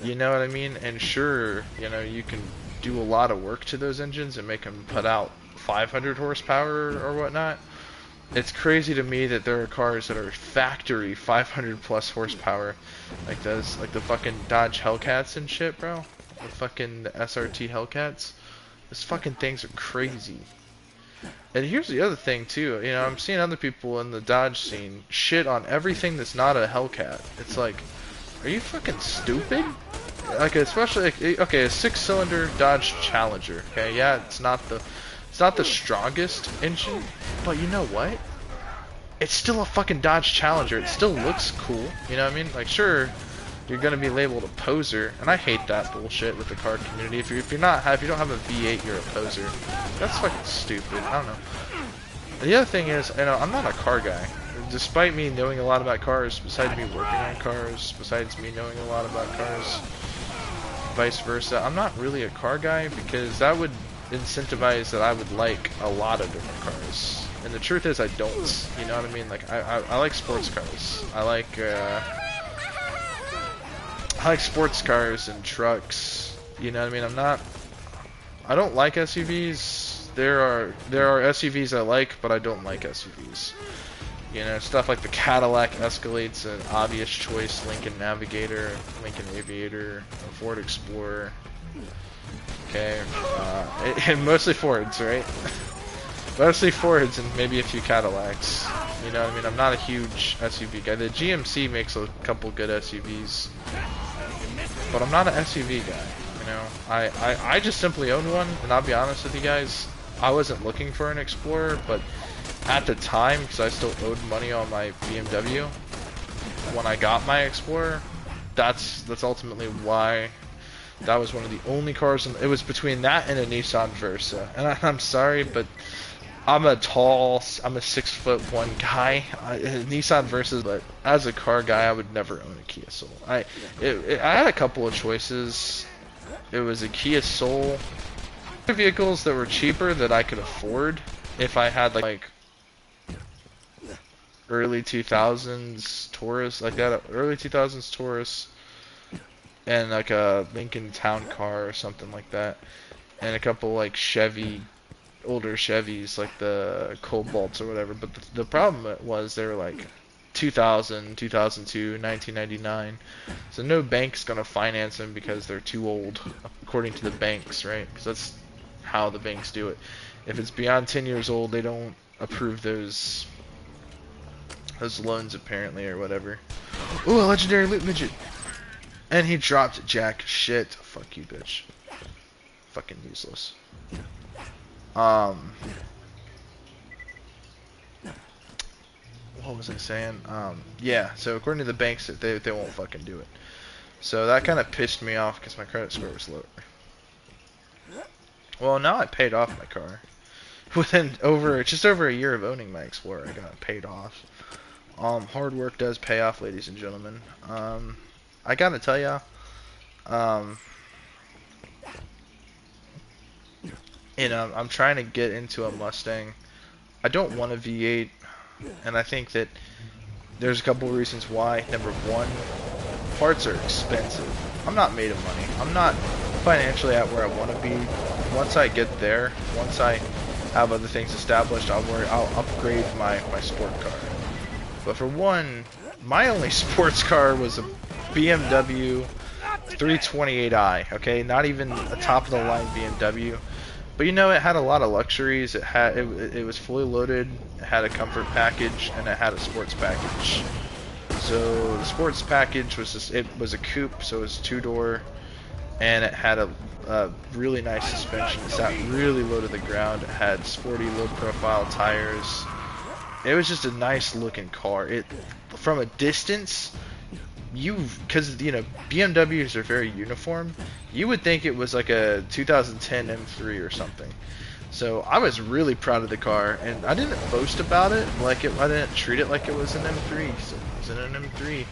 You know what I mean? And sure, you know, you can do a lot of work to those engines and make them put out 500 horsepower or whatnot. It's crazy to me that there are cars that are factory 500 plus horsepower, like those, like the fucking Dodge Hellcats and shit, bro. The fucking SRT Hellcats. Those fucking things are crazy. And here's the other thing too, you know, I'm seeing other people in the Dodge scene shit on everything that's not a Hellcat. It's like, are you fucking stupid? Like, especially, like, okay, a 6-cylinder Dodge Challenger, okay, yeah, it's not the strongest engine, but you know what? It's still a fucking Dodge Challenger. It still looks cool, you know what I mean? Like, sure, you're gonna be labeled a poser, and I hate that bullshit with the car community. If you don't have a V8, you're a poser. That's fucking stupid. I don't know. And the other thing is, you know, I'm not a car guy. Despite me knowing a lot about cars, besides me working on cars, besides me knowing a lot about cars, vice versa, I'm not really a car guy because that would incentivize that I would like a lot of different cars. And the truth is, I don't. You know what I mean? Like, I like sports cars. I like sports cars and trucks. You know what I mean? I don't like SUVs. There are SUVs I like, but I don't like SUVs. You know, stuff like the Cadillac Escalade's an obvious choice. Lincoln Navigator, Lincoln Aviator, Ford Explorer. Okay, and mostly Fords, right? Mostly Fords and maybe a few Cadillacs. You know what I mean? I'm not a huge SUV guy. The GMC makes a couple good SUVs, but I'm not an SUV guy. You know, I just simply own one, and I'll be honest with you guys, I wasn't looking for an Explorer, but at the time, because I still owed money on my BMW, when I got my Explorer, that's ultimately why. That was one of the only cars, it was between that and a Nissan Versa. And I'm sorry, but I'm a 6'1" guy. Nissan Versa, but as a car guy, I would never own a Kia Soul. I had a couple of choices. It was a Kia Soul. Vehicles that were cheaper that I could afford if I had like early 2000s Taurus, like that, early 2000s Taurus. And like a Lincoln Town Car or something like that, and a couple like older Chevys like the Cobalts or whatever. But the problem was they were like 2000, 2002, 1999. So no bank's gonna finance them because they're too old, according to the banks, right? Because that's how the banks do it. If it's beyond 10 years old, they don't approve those loans apparently or whatever. Ooh, a legendary loot midget. And he dropped jack shit. Fuck you, bitch. Fucking useless. What was I saying? Yeah, so according to the banks, they won't fucking do it. So that kind of pissed me off because my credit score was lower. Well, now I paid off my car. Within just over a year of owning my Explorer, I got it paid off. Hard work does pay off, ladies and gentlemen. I gotta tell ya, you know, I'm trying to get into a Mustang. I don't want a V8, and I think that there's a couple of reasons why. Number one, parts are expensive. I'm not made of money. I'm not financially at where I want to be. Once I get there, once I have other things established, I'll upgrade my sport car. But for one, my only sports car was a BMW 328i, okay, not even a top of the line BMW, but you know, it had a lot of luxuries. It was fully loaded, it had a comfort package, and it had a sports package. So the sports package was it was a coupe, so it was 2-door, and it had a really nice suspension. It sat really low to the ground. It had sporty low profile tires. It was just a nice looking car. From a distance, because you know, BMWs are very uniform, you would think it was like a 2010 M3 or something. So I was really proud of the car, and I didn't boast about it. I didn't treat it like it was an M3. So it wasn't an M3.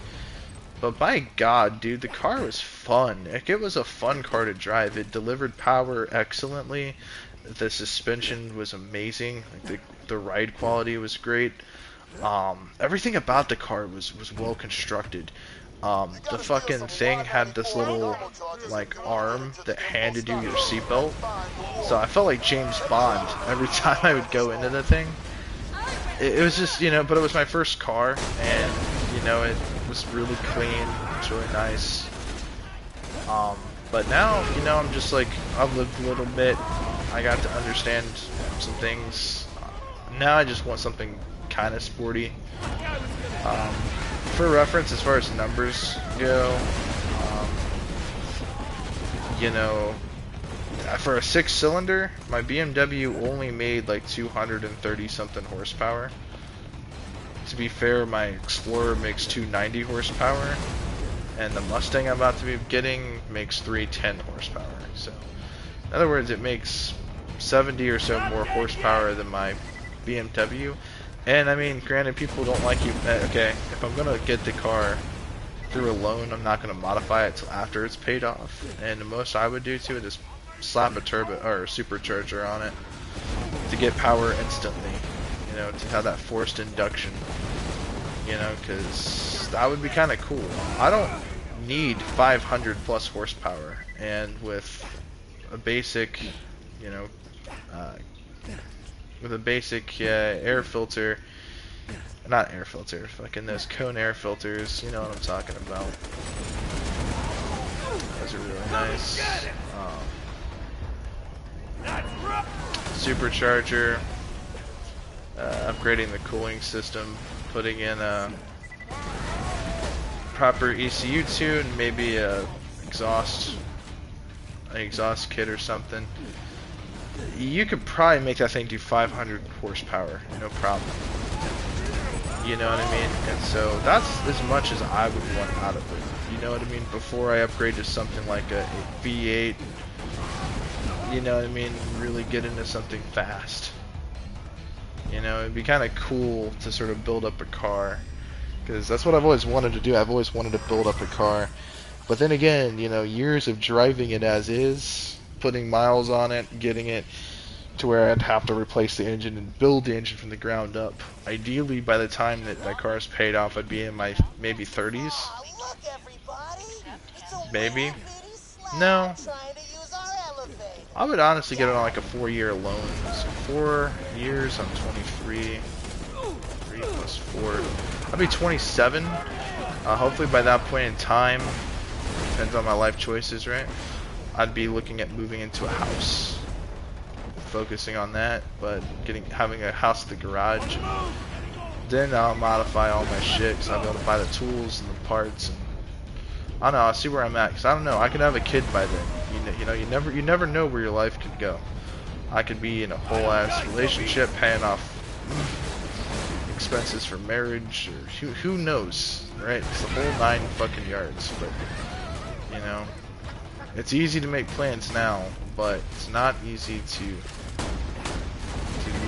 But by God, dude, the car was fun. It was a fun car to drive. It delivered power excellently. The suspension was amazing. Like the ride quality was great. Everything about the car was well constructed. The fucking thing had this little like arm that handed you your seatbelt, so I felt like James Bond every time I would go into the thing. It was just, you know, but it was my first car, and you know, it was really clean. It was really nice. But now, you know, I'm just like, I've lived a little bit. I got to understand some things. Now I just want something kind of sporty. For reference, as far as numbers go, you know, for a 6-cylinder, my BMW only made like 230 something horsepower. To be fair, my Explorer makes 290 horsepower, and the Mustang I'm about to be getting makes 310 horsepower. So, in other words, it makes 70 or so more horsepower than my BMW. And I mean, granted, people don't like you. Okay, if I'm gonna get the car through a loan, I'm not gonna modify it till after it's paid off. And the most I would do to it is slap a turbo or a supercharger on it to get power instantly. You know, to have that forced induction. You know, because that would be kind of cool. I don't need 500 plus horsepower, and with a basic, you know, with a basic air filter, Not air filter, fucking those cone air filters, you know what I'm talking about. Those are really nice. Supercharger, upgrading the cooling system, putting in a proper ECU tune, maybe a exhaust kit or something. You could probably make that thing do 500 horsepower, no problem. You know what I mean? And so that's as much as I would want out of it. You know what I mean? Before I upgrade to something like a V8, you know what I mean? Really get into something fast. You know, it'd be kind of cool to sort of build up a car. Because that's what I've always wanted to do. I've always wanted to build up a car. But then again, you know, years of driving it as is, putting miles on it, getting it to where I'd have to replace the engine and build the engine from the ground up. Ideally, by the time that my car is paid off, I'd be in my maybe 30s. Maybe. No. I would honestly get it on like a 4-year loan. So 4 years, I'm 23. 3 plus 4. I'll be 27. Hopefully by that point in time, depends on my life choices, right? I'd be looking at moving into a house. Focusing on that, but having a house at the garage. Then I'll modify all my shit, because I'll be able to buy the tools and the parts. And I don't know, I'll see where I'm at, because I don't know, I could have a kid by then. You know, you never know where your life could go. I could be in a whole ass relationship, paying off expenses for marriage, or who knows, right? It's the whole 9 fucking yards. But you know, it's easy to make plans now, but it's not easy to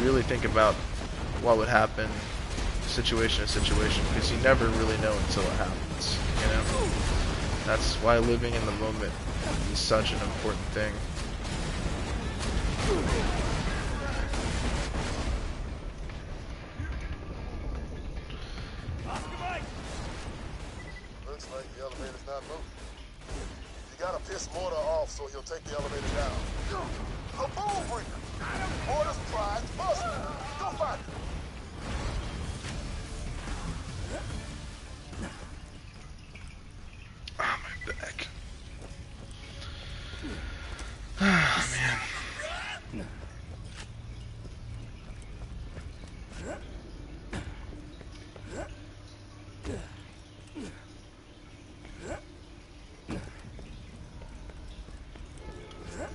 really think about what would happen situation to situation, because you never really know until it happens, you know? That's why living in the moment is such an important thing. Looks like the elevator's not moving. You gotta piss Mortar off so he'll take the elevator down. A boom breaker! Mortar's prize busted! Go find it! Oh, my back. Oh, man.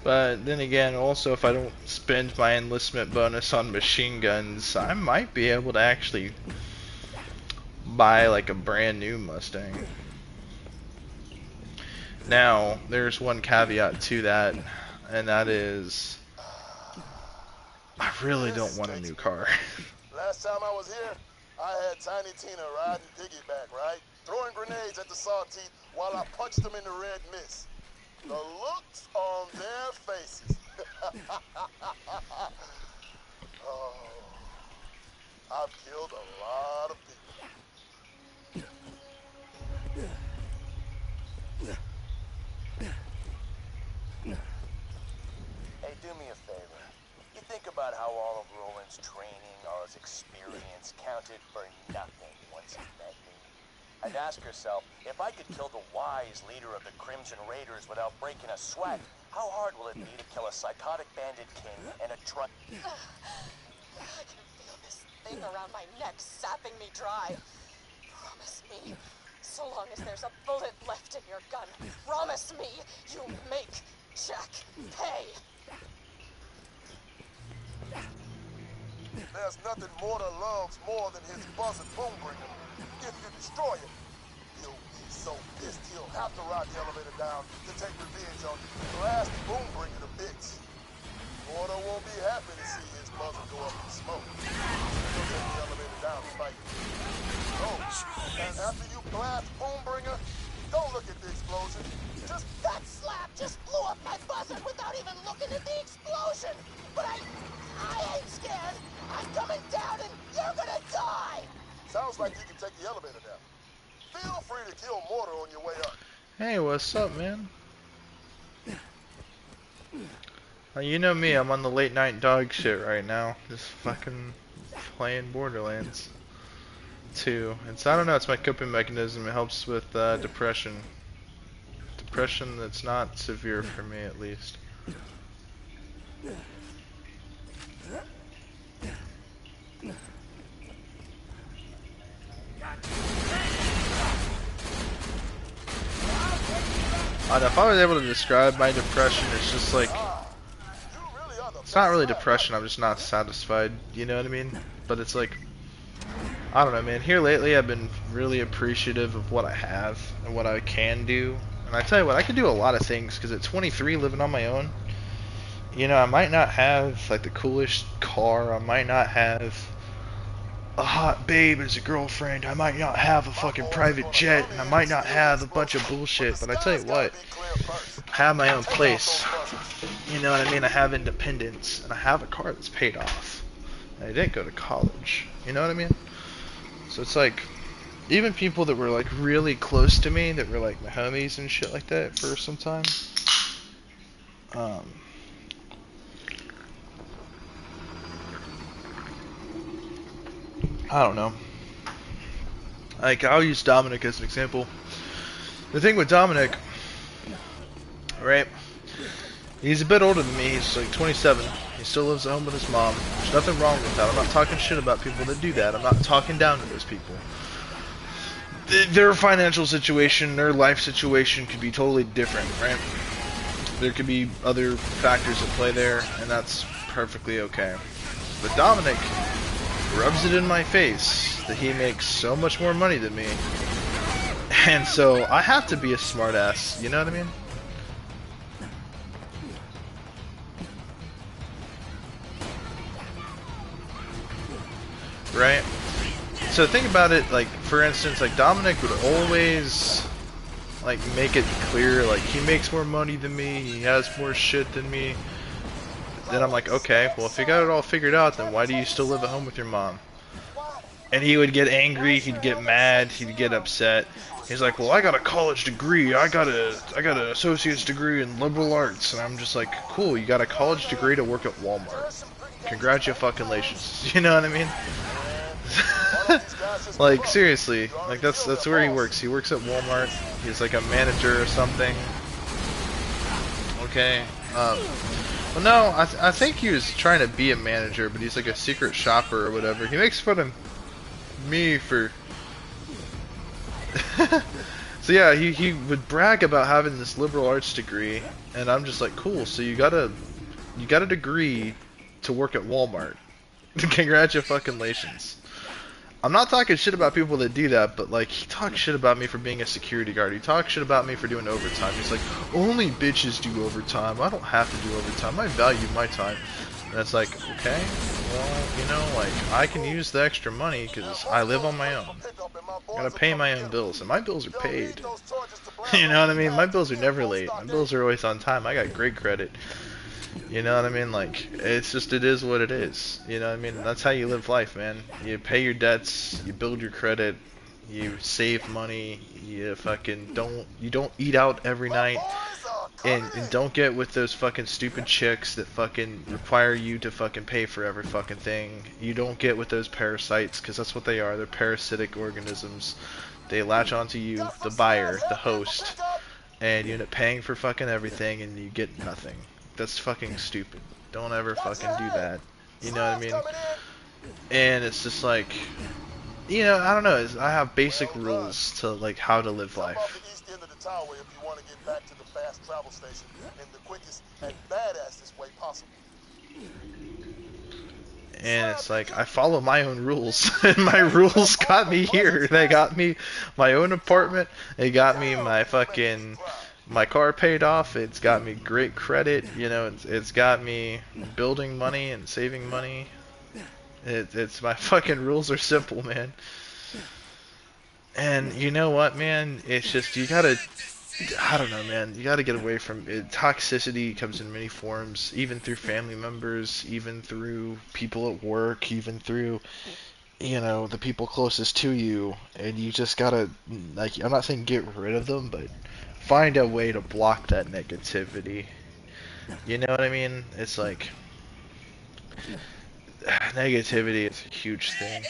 But then again, also if I don't spend my enlistment bonus on machine guns, I might be able to actually buy like a brand new Mustang. Now, there's one caveat to that, and that is, I really don't want a new car. Last time I was here, I had Tiny Tina riding piggyback, right? Throwing grenades at the sawteeth while I punched them in the red mist. The looks on their faces. Oh, I've killed a lot of people. Hey, do me a favor. You think about how all of Roland's training, all his experience counted for nothing once he met me. And ask yourself, if I could kill the wise leader of the Crimson Raiders without breaking a sweat, how hard will it be to kill a psychotic bandit king and a truck? I can feel this thing around my neck sapping me dry. Promise me, so long as there's a bullet left in your gun, promise me you'll make Jack pay. There's nothing Mortar loves more than his buzzard boombringer. If you destroy him, he'll be so pissed he'll have to ride the elevator down to take revenge on you. Blast boombringer to bits. Mortar won't be happy to see his buzzer go up in smoke. He'll take the elevator down to fight you. Oh, and after you blast boombringer, don't look at the explosion. Just that slap just blew up my buzzer without even looking at the explosion. But I ain't scared. I'm coming down and you're gonna die. Sounds like you can take the elevator down. Feel free to kill Mortar on your way up. Hey, what's up, man? You know me, I'm on the late night dog shit right now. Just fucking playing Borderlands. too. It's, I don't know, it's my coping mechanism. It helps with depression. Depression that's not severe for me, at least. And if I was able to describe my depression, it's just like, it's not really depression, I'm just not satisfied, you know what I mean? But it's like, I don't know, man, here lately I've been really appreciative of what I have and what I can do. And I tell you what, I can do a lot of things, because at 23, living on my own, you know, I might not have like the coolest car, I might not have a hot babe as a girlfriend, I might not have a fucking private jet, and I might not have a bunch of bullshit, but I tell you what, I have my own place, you know what I mean, I have independence, and I have a car that's paid off, and I didn't go to college, you know what I mean? So it's like, even people that were like really close to me, that were like my homies and shit like that for some time, I don't know. Like, I'll use Dominic as an example. The thing with Dominic, right? He's a bit older than me. He's like 27. He still lives at home with his mom. There's nothing wrong with that. I'm not talking shit about people that do that. I'm not talking down to those people. Their financial situation, their life situation could be totally different, right? There could be other factors at play there, and that's perfectly okay. But Dominic rubs it in my face that he makes so much more money than me, and so I have to be a smartass, you know what I mean? Right? So think about it, like, for instance, like, Dominic would always, like, make it clear, like, he makes more money than me, he has more shit than me. Then I'm like, okay, well, if you got it all figured out, then why do you still live at home with your mom? And he would get angry, he'd get mad, he'd get upset. He's like, well, I got a college degree, I got an associate's degree in liberal arts. And I'm just like, cool, you got a college degree to work at Walmart. Congratulations. You know what I mean? Like, seriously, like, that's where he works. He works at Walmart. He's like a manager or something. Okay. Well, no, I think he was trying to be a manager, but he's like a secret shopper or whatever. He makes fun of me for... So yeah, he would brag about having this liberal arts degree, and I'm just like, cool, so you got a degree to work at Walmart. Congratulations. I'm not talking shit about people that do that, but like, he talks shit about me for being a security guard. He talks shit about me for doing overtime. He's like, only bitches do overtime. I don't have to do overtime. I value my time. And it's like, okay, well, you know, like, I can use the extra money because I live on my own. I gotta pay my own bills, and my bills are paid. You know what I mean? My bills are never late. My bills are always on time. I got great credit. You know what I mean? Like, it's just, it is what it is. You know what I mean? That's how you live life, man. You pay your debts, you build your credit, you save money, you fucking don't eat out every night, and don't get with those fucking stupid chicks that fucking require you to fucking pay for every fucking thing. You don't get with those parasites, because that's what they are. They're parasitic organisms. They latch onto you, the buyer, the host, and you end up paying for fucking everything, and you get nothing. That's fucking stupid. Don't ever fucking do that. You know what I mean? And it's just like, you know, I don't know. I have basic rules to like how to live life. East end of the tower if you want to get back to the fast travel station in the quickest and badassest way possible. And it's like, I follow my own rules, and my rules got me here. They got me my own apartment. They got me my car paid off. It's got me great credit. You know, it's got me building money and saving money. It's my fucking rules are simple, man. And you know what, man? It's just, you gotta, I don't know, man. You gotta get away from it. Toxicity comes in many forms, even through family members, even through people at work, even through, you know, the people closest to you. And you just gotta, like, I'm not saying get rid of them, but find a way to block that negativity. You know what I mean? It's like, negativity is a huge thing.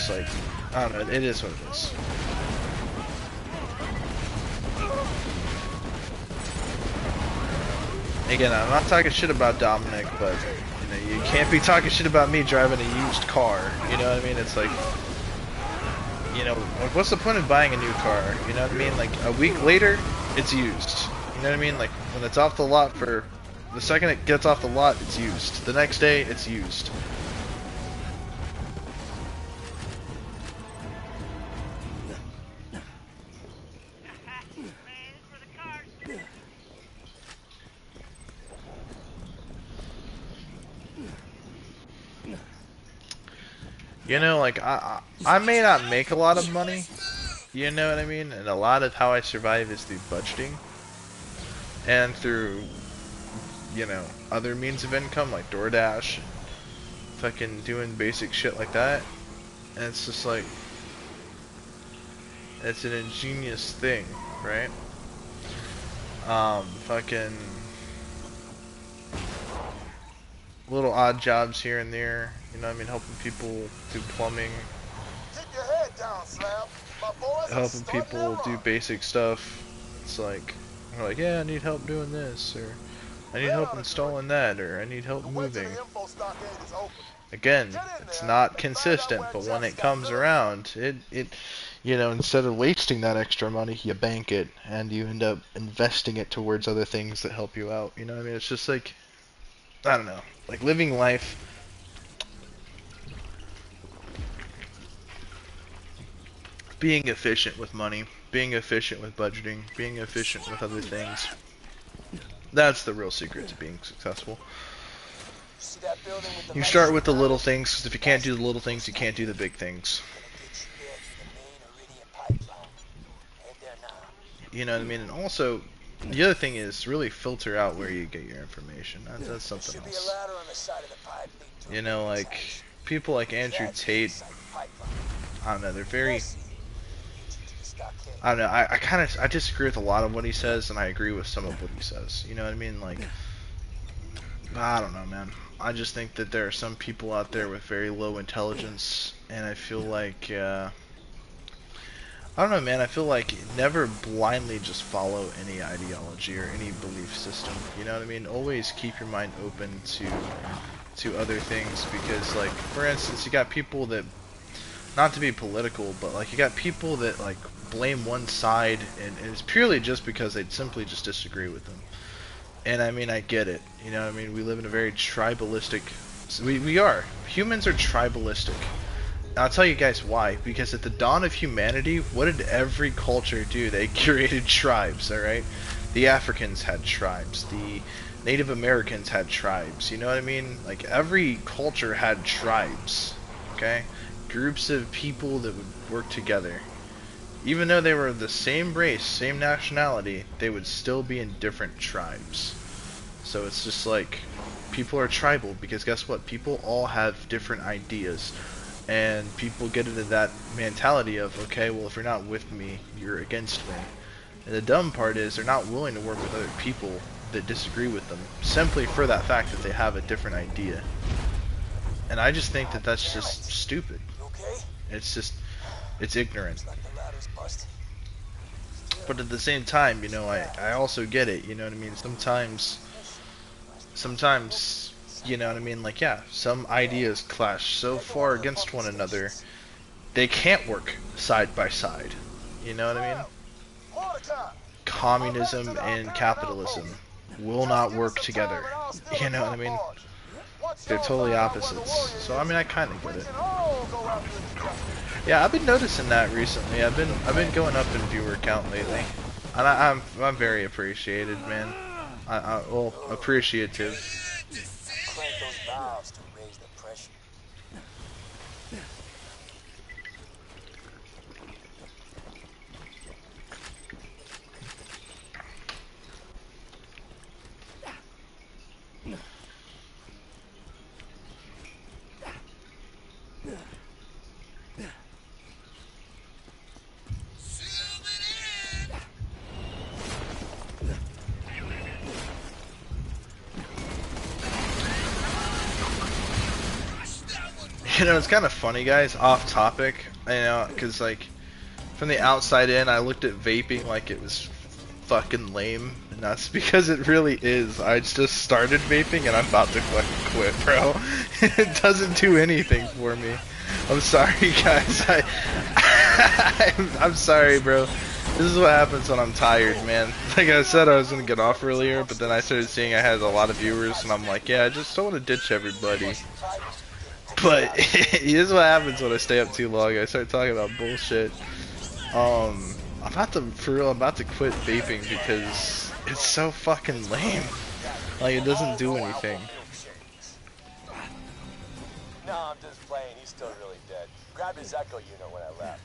just like, I don't know, it is what it is. Again, I'm not talking shit about Dominic, but you know, you can't be talking shit about me driving a used car. You know what I mean? It's like, you know, like what's the point of buying a new car? You know what I mean? Like a week later, it's used. You know what I mean? Like when it's off the lot for the second it gets off the lot, it's used. The next day, it's used. You know, like I may not make a lot of money, you know what I mean? And a lot of how I survive is through budgeting and through, you know, other means of income like DoorDash and fucking doing basic shit like that. And it's just like, it's an ingenious thing, right? Fucking little odd jobs here and there, you know what I mean, helping people do plumbing, Keep your head down, Slab. My boys are helping starting people their do run. basic stuff. It's like, they're like, yeah, I need help doing this, or I need Red help on the installing that, or I need help The way to moving. the info stockade is open. Again, Get in it's there not and find out consistent, where but when Jack's it got comes Lily. around, it, you know, instead of wasting that extra money, you bank it, and you end up investing it towards other things that help you out. You know what I mean? It's just like, I don't know, like living life. Being efficient with money, being efficient with budgeting, being efficient with other things. That's the real secret to being successful. See that building with the You lights start with the behind little it? things, because if you can't do the little things, you can't do the big things. Gonna get you there through the main Iridium pipeline. Head there now. You know what I mean? And also, the other thing is really filter out where you get your information. That's There something should be a else. ladder on the side of the pipe leading to You know, Iridium's like, house. people like Andrew That's Tate, inside the pipeline. I don't know, they're very, Lead you to the stockade. I don't know, I disagree with a lot of what he says, and I agree with some of what he says. You know what I mean? Like, I don't know, man. I just think that there are some people out there with very low intelligence, and I feel like, I don't know, man. I feel like never blindly just follow any ideology or any belief system. You know what I mean? Always keep your mind open to other things, because, like, for instance, you got people that, not to be political, but like you got people that like blame one side, and it's purely just because they simply just disagree with them. And I mean, I get it. You know what I mean? We live in a very tribalistic. We are. Humans are tribalistic. And I'll tell you guys why. Because at the dawn of humanity, what did every culture do? They created tribes, alright? The Africans had tribes. The Native Americans had tribes. You know what I mean? Like, every culture had tribes. Okay? Groups of people that would work together. Even though they were the same race, same nationality, they would still be in different tribes. So it's just like, people are tribal, because guess what? People all have different ideas. And people get into that mentality of, okay, well, if you're not with me, you're against me. And the dumb part is, they're not willing to work with other people that disagree with them, simply for that fact that they have a different idea. And I just think that that's just stupid. It's just, it's ignorant. But at the same time, you know, I also get it, you know what I mean? Sometimes, you know what I mean? Like, yeah, some ideas clash so far against one another, they can't work side by side. You know what I mean? Communism and capitalism will not work together. You know what I mean? They're totally opposites. So I mean, I kind of get it. Yeah, I've been noticing that recently. I've been going up in viewer count lately, and I'm very appreciated, man. Well, appreciative. Crank those valves to raise the pressure. You know, it's kind of funny, guys, off topic, you know, because, like, from the outside in, I looked at vaping like it was fucking lame, and that's because it really is. I just started vaping, and I'm about to fucking quit, bro. It doesn't do anything for me. I'm sorry, guys. I'm sorry, bro. This is what happens when I'm tired, man. Like I said, I was gonna get off earlier, but then I started seeing I had a lot of viewers, and I'm like, yeah, I just don't want to ditch everybody. But this is what happens when I stay up too long. I start talking about bullshit. I'm about to quit vaping because it's so fucking lame. Like, it doesn't do anything. No, I'm just playing. He's still really dead. Grabbed his echo unit when I left.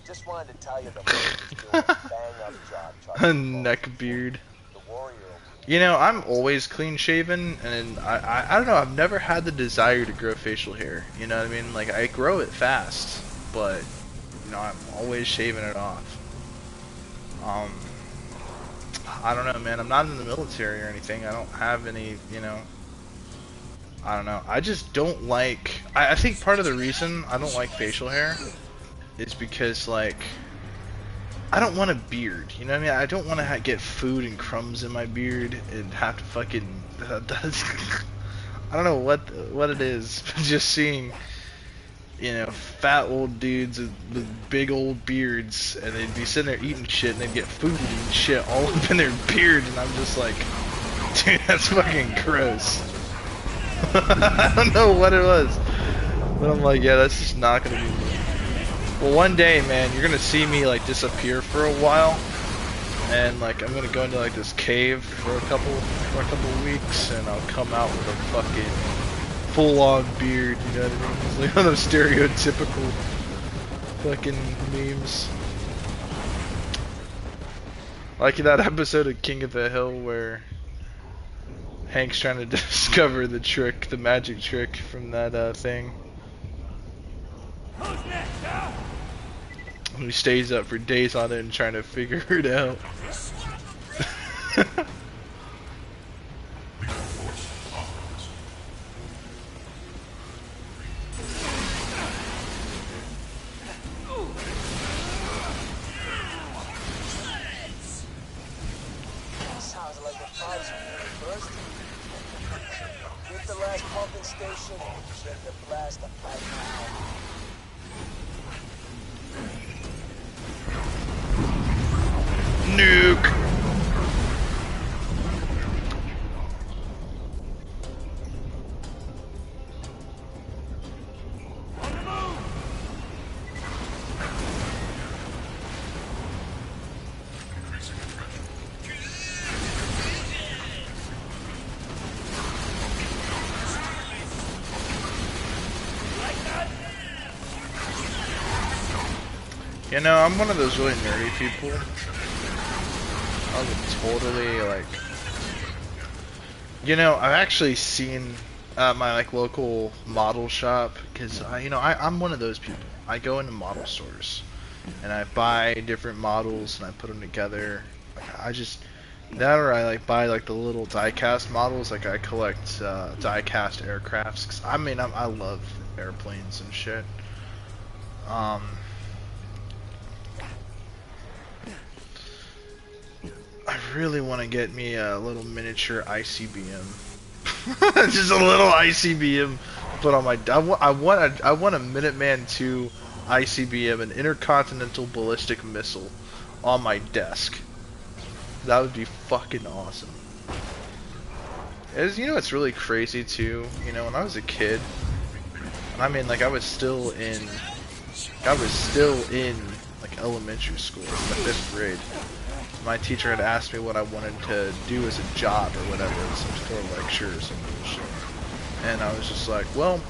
Just wanted to tell you the Warrior's doing a bang-up job. Neck beard. You know, I'm always clean shaven, and I don't know, I've never had the desire to grow facial hair. You know what I mean? Like, I grow it fast, but, you know, I'm always shaving it off. I don't know, man. I'm not in the military or anything. I don't have any, you know, I don't know. I just don't like, I think part of the reason I don't like facial hair is because, like, I don't want a beard, you know what I mean? I don't want to get food and crumbs in my beard and have to fucking, I don't know what it is, but just seeing, you know, fat old dudes with big old beards, and they'd be sitting there eating shit, and they'd get food and shit all up in their beard, and I'm just like, dude, that's fucking gross. I don't know what it was, but I'm like, yeah, that's just not gonna be me. Well, one day, man, you're gonna see me like disappear for a while, and like I'm gonna go into like this cave for a couple weeks, and I'll come out with a fucking full-on beard. You know what I mean? It's like one of those stereotypical fucking memes, like that episode of King of the Hill where Hank's trying to discover the trick, the magic trick from that thing. He stays up for days on end trying to figure it out. Sounds like a prize first. Hit the last pumping station and get the blast of pipe now. Nuke. You know, I'm one of those really nerdy people. I was totally like, you know, I've actually seen my like local model shop, because you know, I'm one of those people. I go into model stores and I buy different models and I put them together. Like, I just that, or I like buy like the little die-cast models. Like I collect die-cast aircrafts, 'cause I mean I love airplanes and shit. I really want to get me a little miniature ICBM. Just a little ICBM put on my. I want a Minuteman II ICBM, an intercontinental ballistic missile, on my desk. That would be fucking awesome. As you know, it's really crazy too. You know, when I was a kid, I mean, like I was still in like elementary school, in the 5th grade. My teacher had asked me what I wanted to do as a job or whatever, some sort of lecture or some bullshit. And I was just like, well,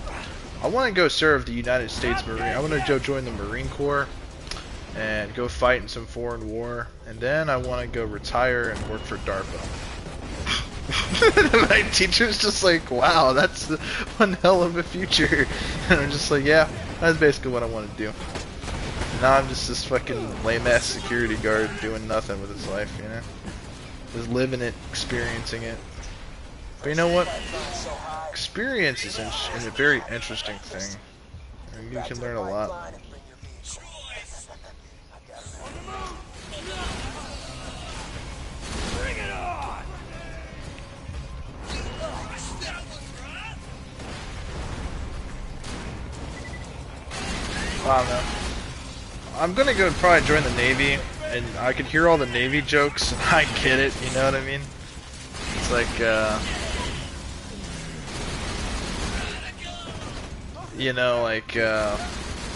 I want to go serve the United States Marine. I want to go join the Marine Corps and go fight in some foreign war. And then I want to go retire and work for DARPA. My teacher's just like, wow, that's one hell of a future. And I'm just like, yeah, that's basically what I want to do. Now I'm just this fucking lame-ass security guard doing nothing with his life, you know? Just living it, experiencing it. But you know what? Experience is a very interesting thing. And you Back can to the learn a lot. pipeline and bring your vehicle. I got it. Bring it on! Wow, man. I'm gonna go probably join the Navy, and I could hear all the Navy jokes, and I get it, you know what I mean? It's like, you know, like,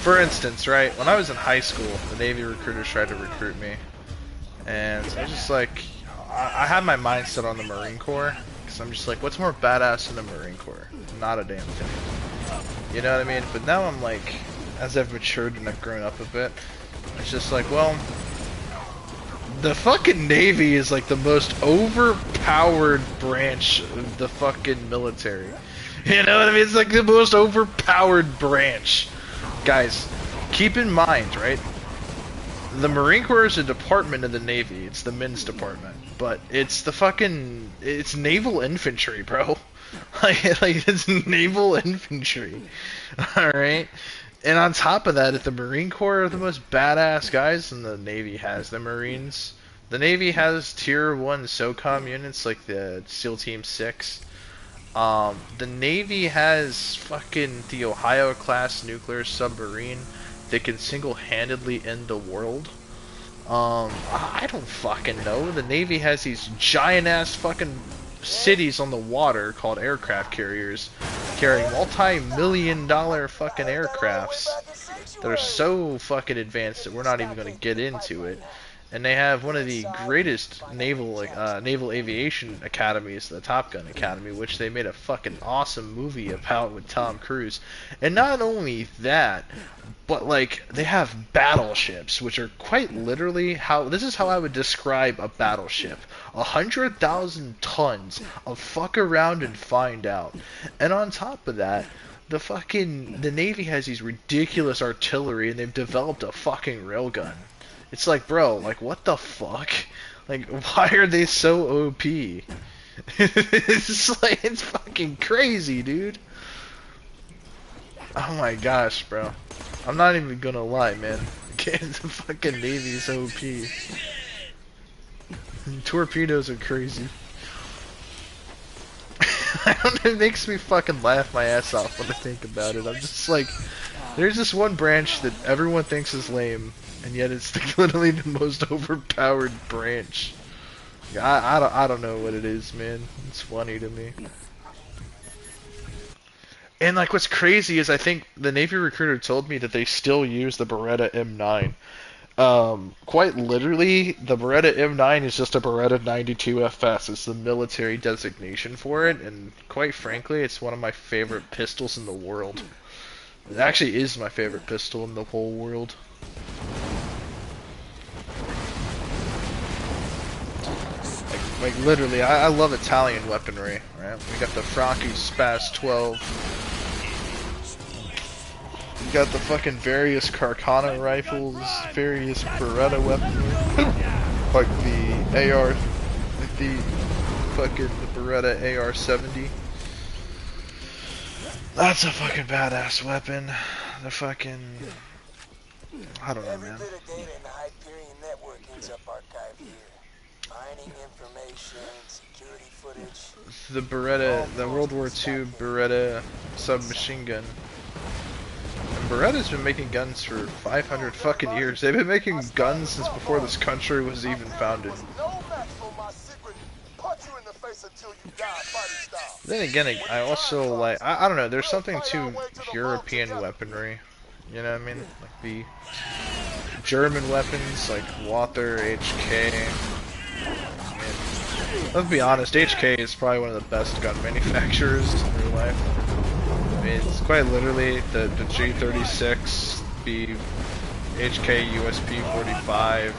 for instance, right, when I was in high school, the Navy recruiters tried to recruit me, and I was just like, I had my mind set on the Marine Corps, because I'm just like, what's more badass than the Marine Corps? Not a damn thing. You know what I mean? But now I'm like, as I've matured and I've grown up a bit, it's just like, well, the fucking Navy is like the most overpowered branch of the fucking military. You know what I mean? It's like the most overpowered branch. Guys, keep in mind, right? The Marine Corps is a department of the Navy. It's the men's department. But it's the fucking... It's naval infantry, bro. like it's naval infantry. Alright? And on top of that, if the Marine Corps are the most badass guys, and the Navy has the Marines. The Navy has Tier 1 SOCOM units, like the SEAL Team 6. The Navy has fucking the Ohio-class nuclear submarine that can single-handedly end the world. I don't fucking know. The Navy has these giant-ass fucking cities on the water called aircraft carriers, carrying multi-million-dollar fucking aircrafts that are so fucking advanced that we're not even going to get into it. And they have one of the greatest naval aviation academies, the Top Gun Academy, which they made a fucking awesome movie about with Tom Cruise. And not only that, but like they have battleships, which are quite literally this is how I would describe a battleship: 100,000 tons of fuck around and find out. And on top of that, the Navy has these ridiculous artillery, and they've developed a fucking railgun. It's like, bro, like, what the fuck? Like, why are they so OP? It's like, it's fucking crazy, dude. Oh my gosh, bro. I'm not even gonna lie, man. The fucking Navy's OP. Torpedoes are crazy. It makes me fucking laugh my ass off when I think about it. I'm just like, there's this one branch that everyone thinks is lame, and yet it's literally the most overpowered branch. I don't know what it is, man. It's funny to me. And like, what's crazy is I think the Navy recruiter told me that they still use the Beretta M9. Quite literally, the Beretta M9 is just a Beretta 92 FS. It's the military designation for it, and quite frankly, it's one of my favorite pistols in the world. It actually is my favorite pistol in the whole world. Like literally, I love Italian weaponry, right? We got the Franchi Spaz 12. We got the fucking various Carcano rifles, various Beretta weaponry. Like the AR, like the Beretta AR-70. That's a fucking badass weapon. The fucking... I don't know, man. Every bit of data in the Hyperion network ends up archived here. Mining information, security footage. The Beretta, the World War II Beretta submachine gun. And Beretta's been making guns for 500 fucking years. They've been making guns since before this country was even founded. Then again, I also like, I don't know, there's something to European weaponry. You know what I mean? Like the German weapons, like Walther, HK. And let's be honest, HK is probably one of the best gun manufacturers in real life. I mean, it's quite literally the G36, the HK USP 45,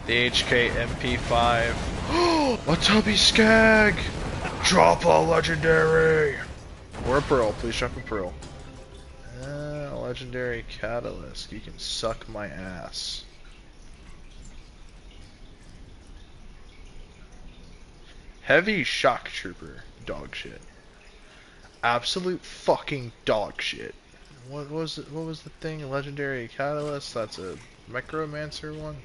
the HK MP5. A Tubby Skag! Drop a legendary! Or a pearl, please drop a pearl. A legendary catalyst. You can suck my ass. Heavy shock trooper. Dog shit. Absolute fucking dog shit. what was it? What was the thing? Legendary Catalyst. That's a Micromancer one.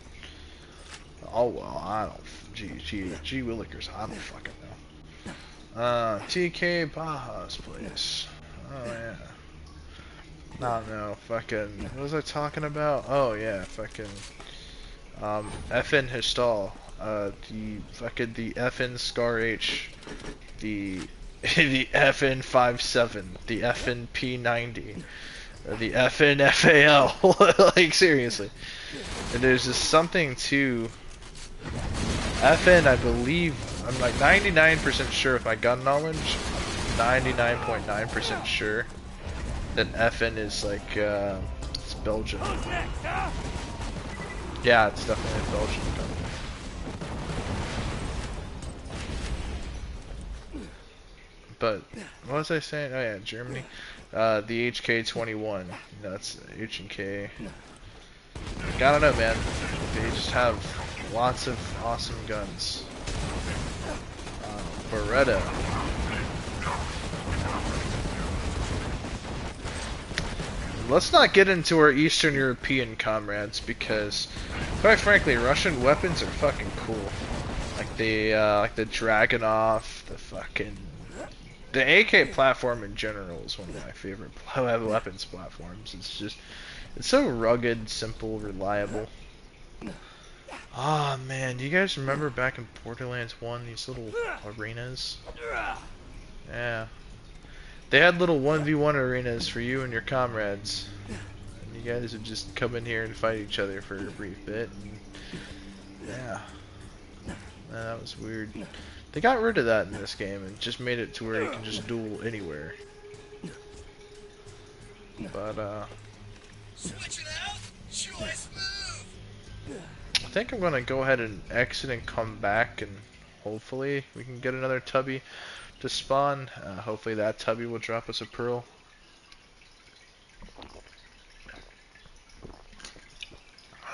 Oh well, I don't. Gee Willikers, I don't fucking know. TK Baja's place. Oh yeah. I don't know. Fucking. What was I talking about? Oh yeah, fucking. FN Histal. The FN Scar H. The the FN 57. The FN P90. The FN FAL. Like seriously. And there's just something to FN, I believe, I'm like 99% sure with my gun knowledge, 99.9% sure that FN is like, it's Belgian. Yeah, it's definitely a Belgian gun. But, what was I saying? Oh yeah, Germany. The HK-21, that's H&K. I don't know, man. They just have lots of awesome guns. Beretta. Let's not get into our Eastern European comrades because, quite frankly, Russian weapons are fucking cool. Like the Dragunov, the AK platform in general is one of my favorite weapons platforms. It's so rugged, simple, reliable. Ah, man, do you guys remember back in Borderlands 1, these little arenas? Yeah. They had little 1v1 arenas for you and your comrades. And you guys would just come in here and fight each other for a brief bit. And yeah. That was weird. They got rid of that in this game and just made it to where you can just duel anywhere. But, Switch it out. Choice move. I think I'm gonna go ahead and exit and come back, and hopefully we can get another tubby to spawn. Hopefully that tubby will drop us a pearl.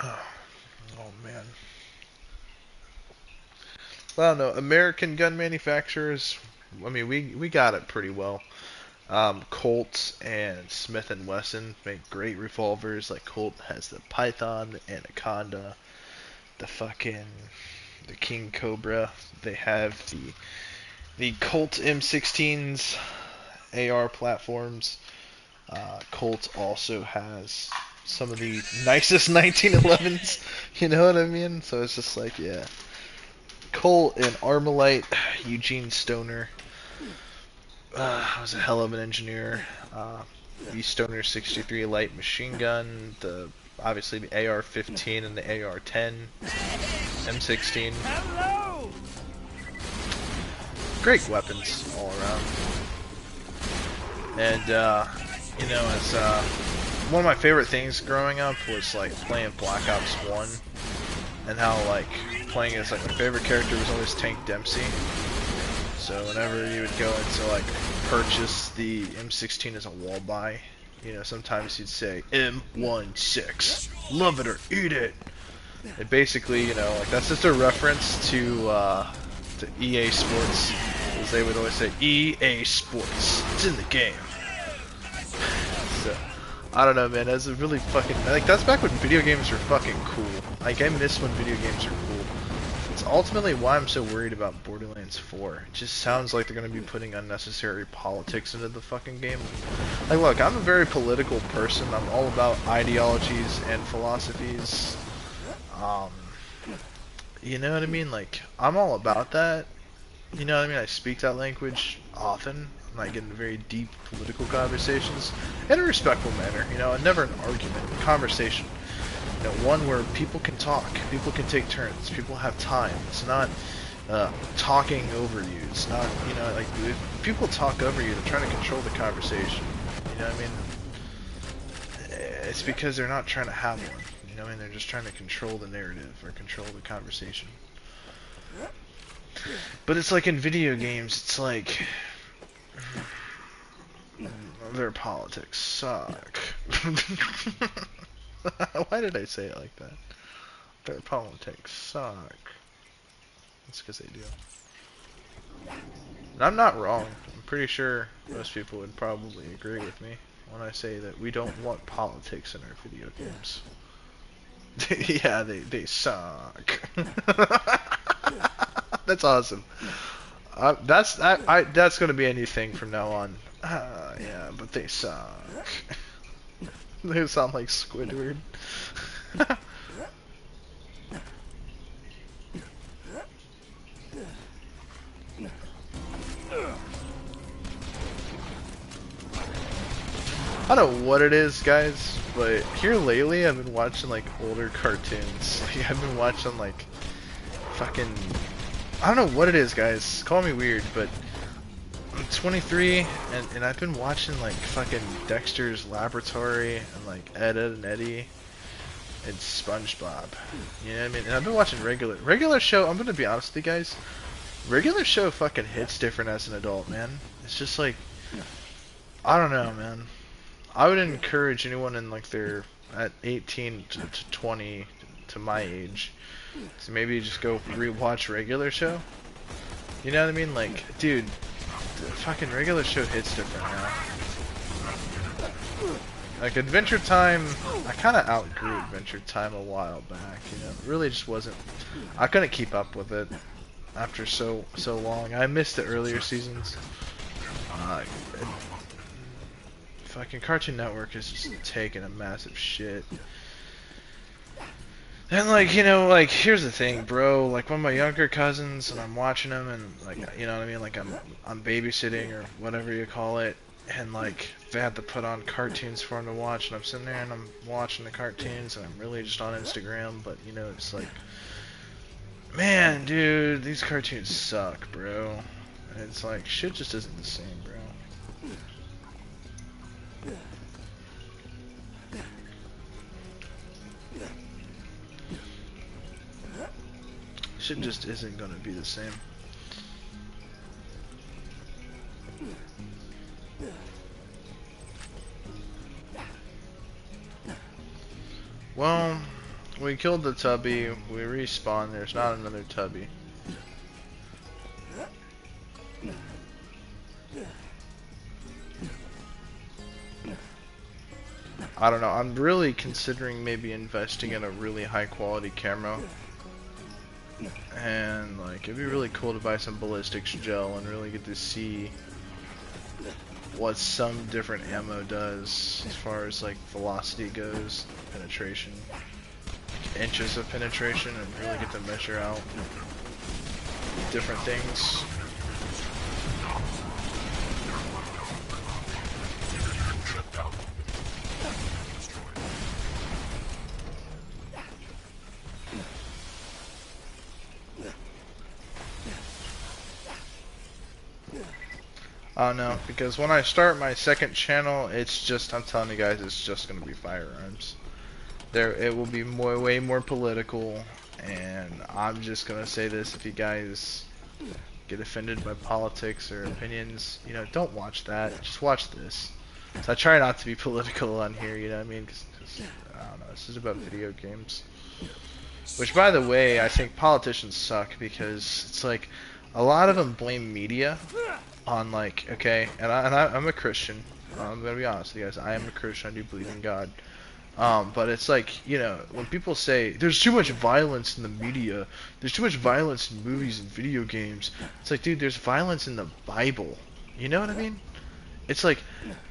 Oh man. Well, no, American gun manufacturers. I mean, we got it pretty well. Colt and Smith and Wesson make great revolvers. Like Colt has the Python, the Anaconda, the King Cobra. They have the Colt M16s, AR platforms. Colt also has some of the nicest 1911s. You know what I mean? So it's just like, yeah. Colt and Armalite, Eugene Stoner. Was a hell of an engineer. The Stoner 63 light machine gun, obviously the AR-15 and the AR-10, M16. Great weapons all around. And you know, as one of my favorite things growing up was like playing Black Ops 1, and how like playing as like my favorite character was always Tank Dempsey. So whenever you would go into like purchase the M16 as a wall buy, you know, sometimes you'd say M16, love it or eat it. And basically, you know, like that's just a reference to EA Sports, as they would always say EA Sports. It's in the game. So I don't know, man. That's a really fucking like that's back when video games were fucking cool. Like I miss when video games are cool. It's ultimately why I'm so worried about Borderlands 4. It just sounds like they're going to be putting unnecessary politics into the fucking game. Like, look, I'm a very political person. I'm all about ideologies and philosophies. You know what I mean? Like, I'm all about that. You know what I mean? I speak that language often. I get into very deep political conversations in a respectful manner. You know, and never an argument, a conversation. You know, one where people can talk, people can take turns, people have time. It's not talking over you. It's not, you know, like if people talk over you, they're trying to control the conversation. You know what I mean? It's because they're not trying to have one. You know what I mean? They're just trying to control the narrative or control the conversation. But it's like in video games, it's like their politics suck. Why did I say it like that? Their politics suck. It's because they do. And I'm not wrong. I'm pretty sure most people would probably agree with me when I say that we don't want politics in our video games. Yeah, they suck. That's awesome. That's gonna be a new thing from now on. Yeah, but they suck. They sound like Squidward. I don't know what it is, guys, but here lately I've been watching like older cartoons. Like I've been watching like fucking, I don't know what it is, guys. Call me weird, but I'm 23 and I've been watching like fucking Dexter's Laboratory and like Ed, Edd and Eddy and SpongeBob. You know what I mean? And I've been watching regular show. I'm gonna be honest with you guys. Regular show fucking hits different as an adult, man. It's just like, I don't know, man. I would encourage anyone in like their at 18 to 20 to my age to maybe just go rewatch regular show. You know what I mean? Like, dude, the fucking regular show hits different now. Like Adventure Time, I kind of outgrew Adventure Time a while back. You know, it really just wasn't. I couldn't keep up with it after so long. I missed the earlier seasons. Fucking Cartoon Network is just taking a massive shit. And like, you know, like here's the thing, bro. Like one of my younger cousins, and I'm watching them, and like, you know what I mean? Like I'm babysitting or whatever you call it, and like they had to put on cartoons for him to watch, and I'm sitting there and I'm watching the cartoons, and I'm really just on Instagram. But you know, it's like, man, dude, these cartoons suck, bro. And it's like shit just isn't the same, bro. Shit just isn't gonna be the same. Well, we killed the Tubby, we respawned, there's not another Tubby. I don't know, I'm really considering maybe investing in a really high quality camera. And like, it'd be really cool to buy some ballistics gel and really get to see what some different ammo does as far as like velocity goes, penetration, inches of penetration, and really get to measure out different things. I don't know, because when I start my second channel, it's just, I'm telling you guys, it's just going to be firearms. It will be way more political, and I'm just going to say this, if you guys get offended by politics or opinions, you know, don't watch that, just watch this. So I try not to be political on here, you know what I mean, because I don't know, this is about video games. Which, by the way, I think politicians suck, because it's like, a lot of them blame media on like, okay, and I'm a Christian. I'm gonna be honest with you guys. I am a Christian. I do believe in God. But it's like, you know, when people say there's too much violence in the media, there's too much violence in movies and video games. It's like, dude, there's violence in the Bible. You know what I mean? It's like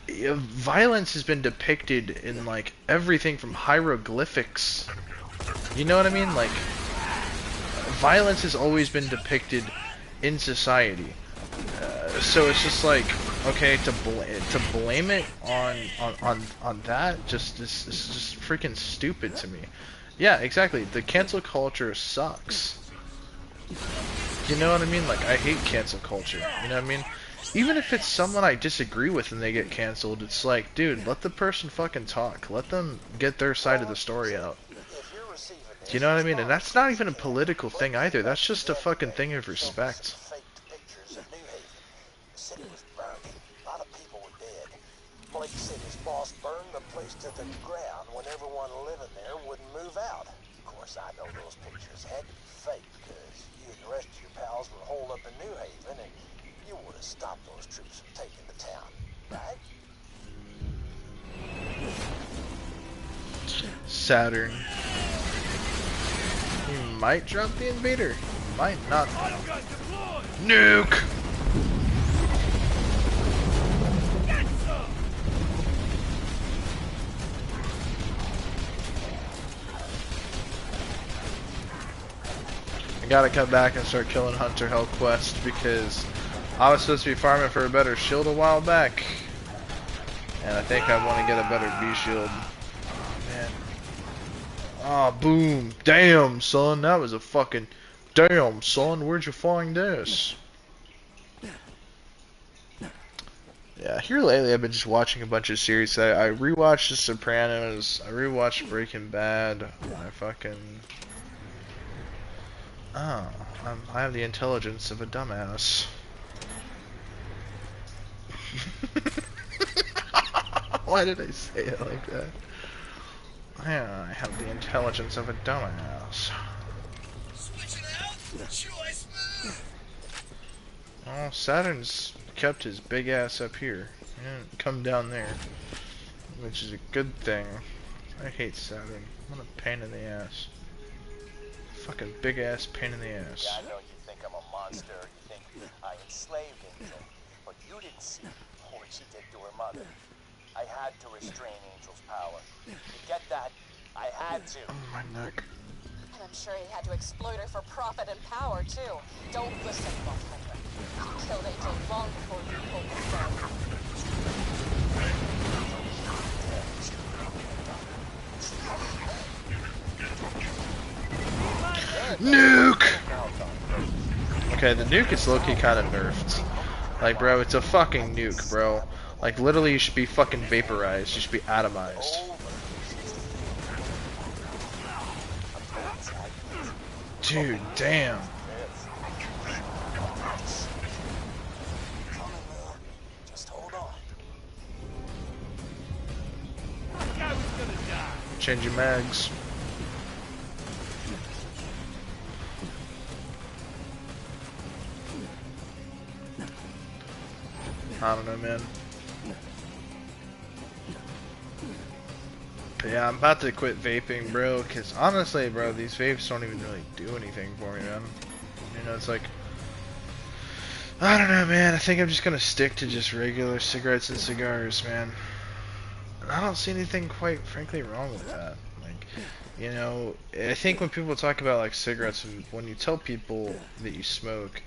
violence has been depicted in like everything from hieroglyphics. You know what I mean? Like violence has always been depicted in society. So it's just like, okay, to blame it on that, just it's just freaking stupid to me. Yeah, exactly. The cancel culture sucks. You know what I mean? Like, I hate cancel culture. You know what I mean? Even if it's someone I disagree with and they get canceled, it's like, dude, let the person fucking talk. Let them get their side of the story out. You know what I mean? And that's not even a political thing either. That's just a fucking thing of respect. Blake said his boss burned the place to the ground when everyone living there wouldn't move out. Of course, I know those pictures had to be fake because you and the rest of your pals were holed up in New Haven and you would have stopped those troops from taking the town, right? Saturn. He might drop the invader. Might not. Nuke! I gotta come back and start killing Hunter Hell Quest because I was supposed to be farming for a better shield a while back. And I think I want to get a better B shield. Oh, man. Oh, boom. Damn, son. That was a fucking... Damn, son. Where'd you find this? Yeah, here lately I've been just watching a bunch of series. I rewatched The Sopranos. I rewatched Breaking Bad. I fucking... Oh, I have the intelligence of a dumbass. Why did I say it like that? Yeah, I have the intelligence of a dumbass. Switching out. Choice move. Oh, Saturn's kept his big ass up here. He didn't come down there, which is a good thing. I hate Saturn. What a pain in the ass. Fucking big ass pain in the ass. Yeah, I know you think I'm a monster. You think I enslaved Angel, but you didn't see what she did to her mother. I had to restrain Angel's power. You get that? I had to. Oh, my neck. And I'm sure he had to exploit her for profit and power, too. Don't listen, Vault Hunter. He killed Angel long before you pulled the stone. Nuke! Okay, the nuke is low-key kind of nerfed. Like, bro, it's a fucking nuke, bro. Like, literally, you should be fucking vaporized. You should be atomized. Dude, damn. Just hold on. Change your mags. I don't know, man. But yeah, I'm about to quit vaping, bro, because honestly, bro, these vapes don't even really do anything for me, man. You know, it's like, I don't know, man. I think I'm just gonna stick to just regular cigarettes and cigars, man. And I don't see anything quite frankly wrong with that. Like, you know, I think when people talk about like cigarettes, when you tell people that you smoke,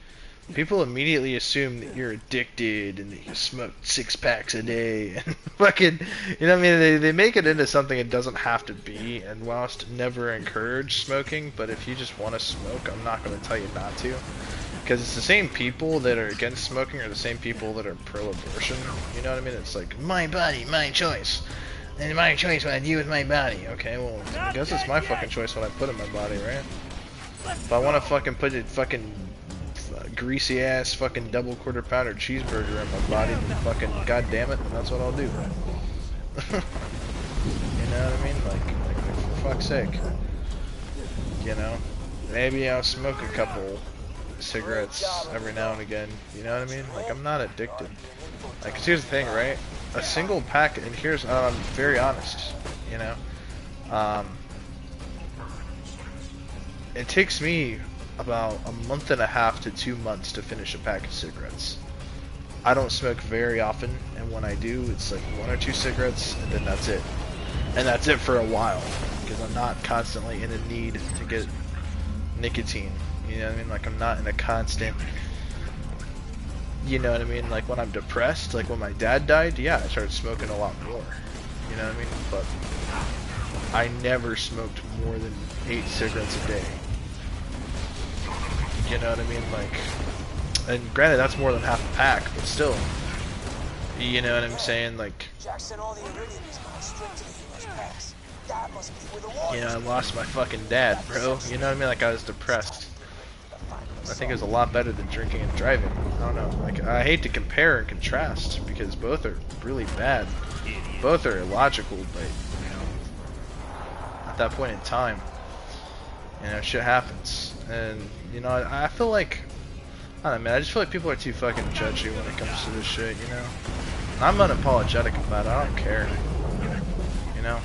people immediately assume that you're addicted and that you smoke 6 packs a day and fucking, you know what I mean? They make it into something it doesn't have to be, and whilst never encourage smoking, but if you just want to smoke, I'm not going to tell you not to. Because it's the same people that are against smoking are the same people that are pro-abortion, you know what I mean? It's like, my body, my choice. And my choice what I do with my body. Okay, well, I guess it's my fucking choice what I put in my body, right? If I want to fucking put it fucking greasy ass fucking double quarter pounder cheeseburger in my body, and fucking goddamn it, and that's what I'll do. You know what I mean? Like for fuck's sake. You know, maybe I'll smoke a couple cigarettes every now and again. You know what I mean? Like, I'm not addicted. Like, 'cause here's the thing, right? A single pack, and here's I'm very honest. You know, it takes me about a month and a half to 2 months to finish a pack of cigarettes. I don't smoke very often, and when I do, it's like 1 or 2 cigarettes, and then that's it. And that's it for a while, because I'm not constantly in a need to get nicotine. You know what I mean? Like, I'm not in a constant, you know what I mean? Like, when I'm depressed, like when my dad died, yeah, I started smoking a lot more. You know what I mean? But I never smoked more than 8 cigarettes a day. You know what I mean? Like, and granted, that's more than half a pack, but still, you know what I'm saying? Like, Jackson, all the Iridians gone straight to the US pass. That must be where the war. you know, I lost my fucking dad, bro. You know what I mean? Like, I was depressed. I think it was a lot better than drinking and driving. I don't know. Like, I hate to compare and contrast because both are really bad. Both are illogical, but, you know, at that point in time, you know, shit happens. And, you know, I feel like, I don't know, man, I just feel like people are too fucking judgy when it comes to this shit, you know? And I'm unapologetic about it, I don't care. You know?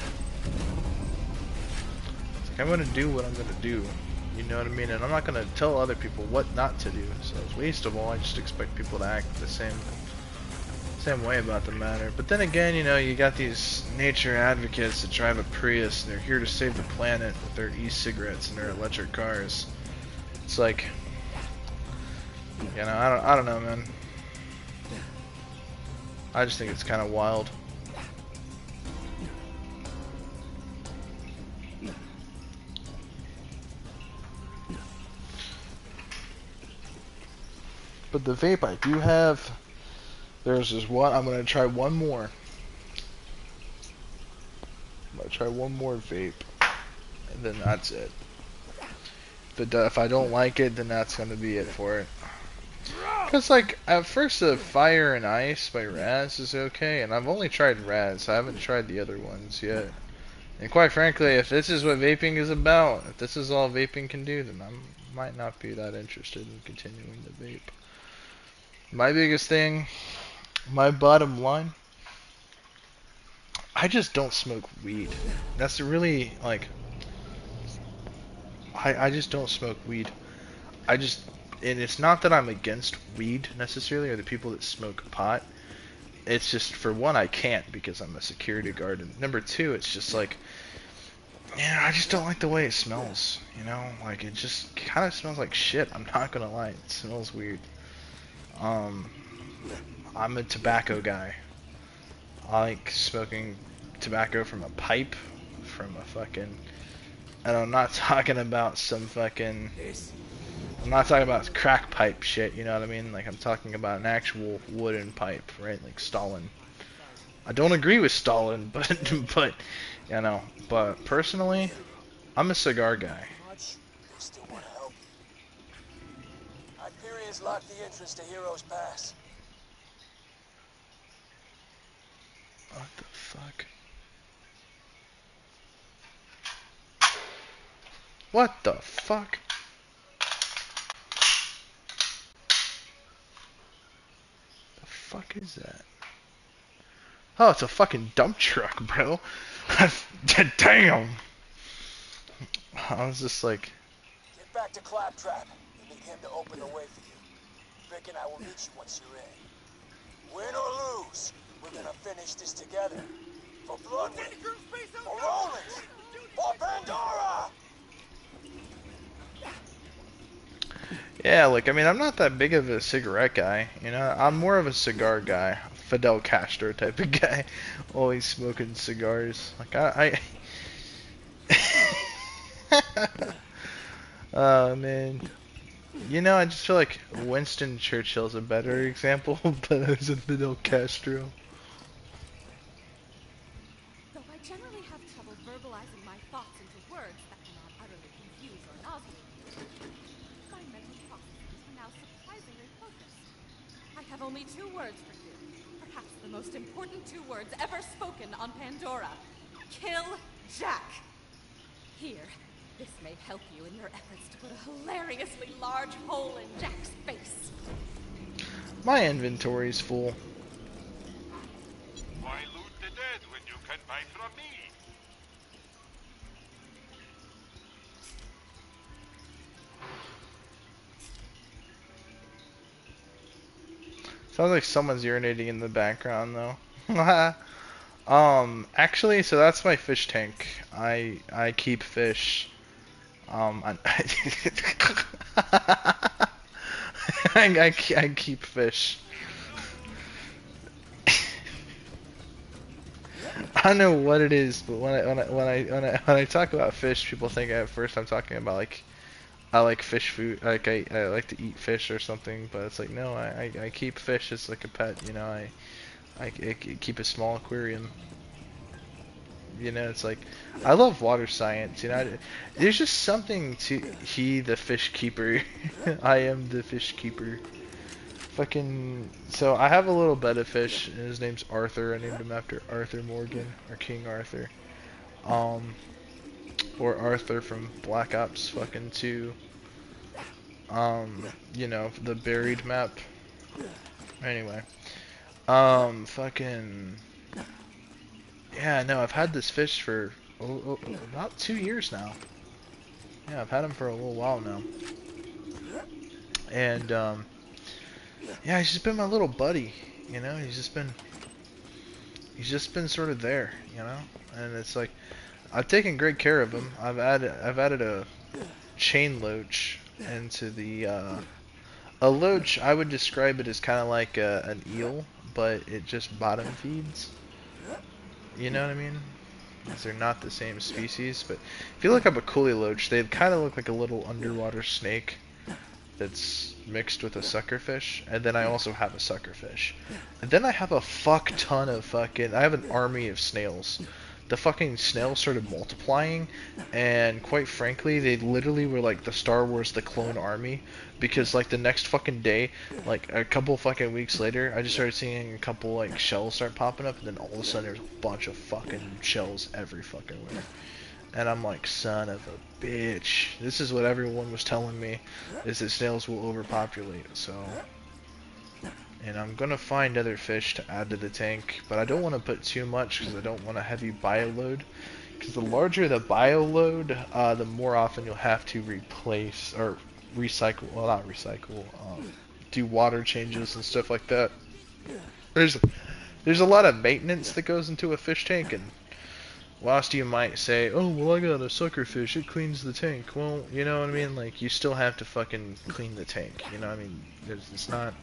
Like, I'm gonna do what I'm gonna do. You know what I mean? And I'm not gonna tell other people what not to do. So it's wasteful. I just expect people to act the same way about the matter. But then again, you know, you got these nature advocates that drive a Prius and they're here to save the planet with their e-cigarettes and their electric cars. It's like, you know, I don't know, man. I just think it's kind of wild. But the vape I do have, there's this one, I'm going to try one more. I'm going to try one more vape, and then that's it. If I don't like it, then that's going to be it for it. Because, like, at first the Fire and Ice by Raz is okay, and I've only tried Raz, I haven't tried the other ones yet. And quite frankly, if this is what vaping is about, if this is all vaping can do, then I might not be that interested in continuing to vape. My biggest thing, my bottom line, I just don't smoke weed. That's really, like, I just don't smoke weed. And it's not that I'm against weed necessarily, or the people that smoke pot. It's just, for one, I can't because I'm a security guard, and number two, it's just like, yeah, I just don't like the way it smells, you know? Like, it just kind of smells like shit, I'm not gonna lie, it smells weird. I'm a tobacco guy. I like smoking tobacco from a pipe, from a fucking, and I'm not talking about some fucking, I'm not talking about crack pipe shit, you know what I mean? Like, I'm talking about an actual wooden pipe, right? Like Stalin. I don't agree with Stalin, but you know, but personally, I'm a cigar guy. Still want to help you. Hyperion's locked the entrance to Heroes Pass. What the fuck? What the fuck? The fuck is that? Oh, it's a fucking dump truck, bro. Damn. I was just like, Get back to Claptrap. You need him to open the way for you. Vic and I will meet you once you're in. Win or lose, we're gonna finish this together. For Bloodwind, for Rollins, for Pandora! yeah, like, I mean, I'm not that big of a cigarette guy, you know? I'm more of a cigar guy. Fidel Castro type of guy. Always smoking cigars. Like, oh, man. You know, I just feel like Winston Churchill's a better example, but as a Fidel Castro. Though I generally have trouble verbalizing my thoughts into words that will not utterly confuse or nauseate you, my mental processes are now surprisingly focused. I have only 2 words for you. Perhaps the most important 2 words ever spoken on Pandora. Kill Jack. Here, this may help you in your efforts to put a hilariously large hole in Jack's face. My inventory's full. Why loot the dead when you can buy from me? Sounds like someone's urinating in the background, though. Actually, so that's my fish tank. I keep fish. I keep fish. I don't know what it is, but when I talk about fish, people think at first I'm talking about like I like fish food, like I like to eat fish or something. But it's like, no, I keep fish as like a pet. You know, I keep a small aquarium. You know, it's like, I love water science, you know, there's just something to he the fish keeper. I am the fish keeper. Fucking, so I have a little betta fish, and his name's Arthur. I named him after Arthur Morgan, or King Arthur. Or Arthur from Black Ops fucking 2. You know, the buried map. Anyway. Fucking, yeah, no, I've had this fish for about 2 years now. Yeah, I've had him for a little while now. And, yeah, he's just been my little buddy, you know? He's just been sort of there, you know? And it's like, I've taken great care of him. I've added a chain loach into the, a loach, I would describe it as kind of like an eel, but it just bottom feeds. You know what I mean? Because they're not the same species, but if you look up a coolie loach, they kind of look like a little underwater snake that's mixed with a suckerfish, and then I also have a suckerfish. And then I have a fuck ton of I have an army of snails. The fucking snails started multiplying, and quite frankly, they literally were like the Star Wars The Clone Army, because like the next fucking day, like a couple fucking weeks later, I just started seeing a couple like shells start popping up, and then all of a sudden there's a bunch of fucking shells every fucking where. And I'm like, son of a bitch. This is what everyone was telling me, is that snails will overpopulate, so... And I'm gonna find other fish to add to the tank, but I don't want to put too much because I don't want a heavy bio load. Because the larger the bio load, the more often you'll have to replace, or recycle, well not recycle, do water changes and stuff like that. There's a lot of maintenance that goes into a fish tank, and whilst you might say, oh, well, I got a suckerfish, it cleans the tank. Well, you know what I mean? Like, you still have to fucking clean the tank. You know what I mean? It's not...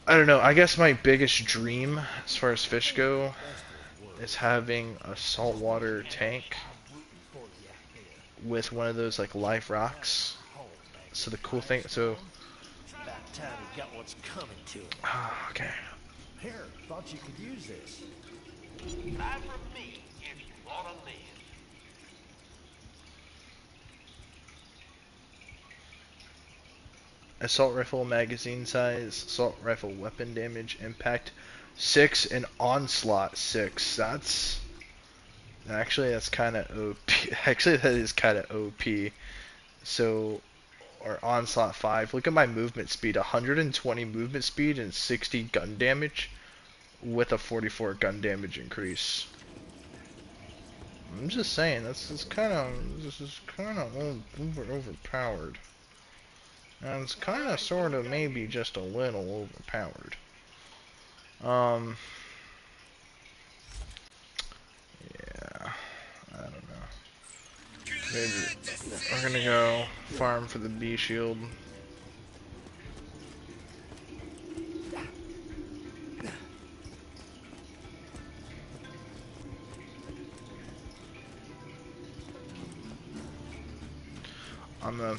I don't know. I guess my biggest dream, as far as fish go, is having a saltwater tank with one of those, like, live rocks. So the cool thing... So... About time he got what's coming to him. Okay. Here, thought you could use this. Buy from me if you want to live. Assault rifle magazine size, assault rifle weapon damage, impact 6, and onslaught 6. That's kind of OP. Actually, that is kind of OP. So, or onslaught 5. Look at my movement speed. 120 movement speed and 60 gun damage with a 44 gun damage increase. I'm just saying, this is kind of overpowered. And it's kind of sort of maybe just a little overpowered. Yeah, I don't know. Maybe we're gonna go farm for the bee shield. I'm gonna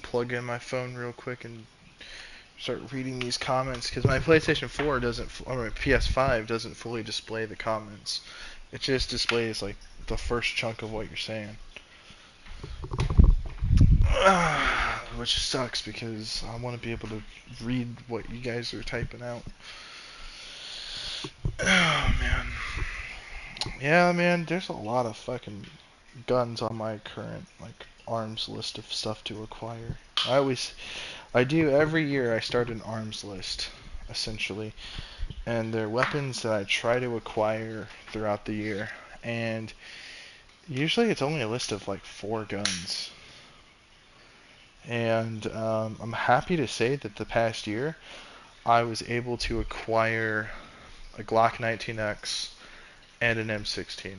plug in my phone real quick and start reading these comments because my PlayStation 4 doesn't, or my PS5 doesn't fully display the comments. It just displays like the first chunk of what you're saying. Which sucks because I want to be able to read what you guys are typing out. Oh man. Yeah, man, there's a lot of fucking guns on my current like arms list of stuff to acquire. I do every year I start an arms list essentially, and they're weapons that I try to acquire throughout the year, and usually it's only a list of like 4 guns. And I'm happy to say that the past year I was able to acquire a Glock 19X and an M16.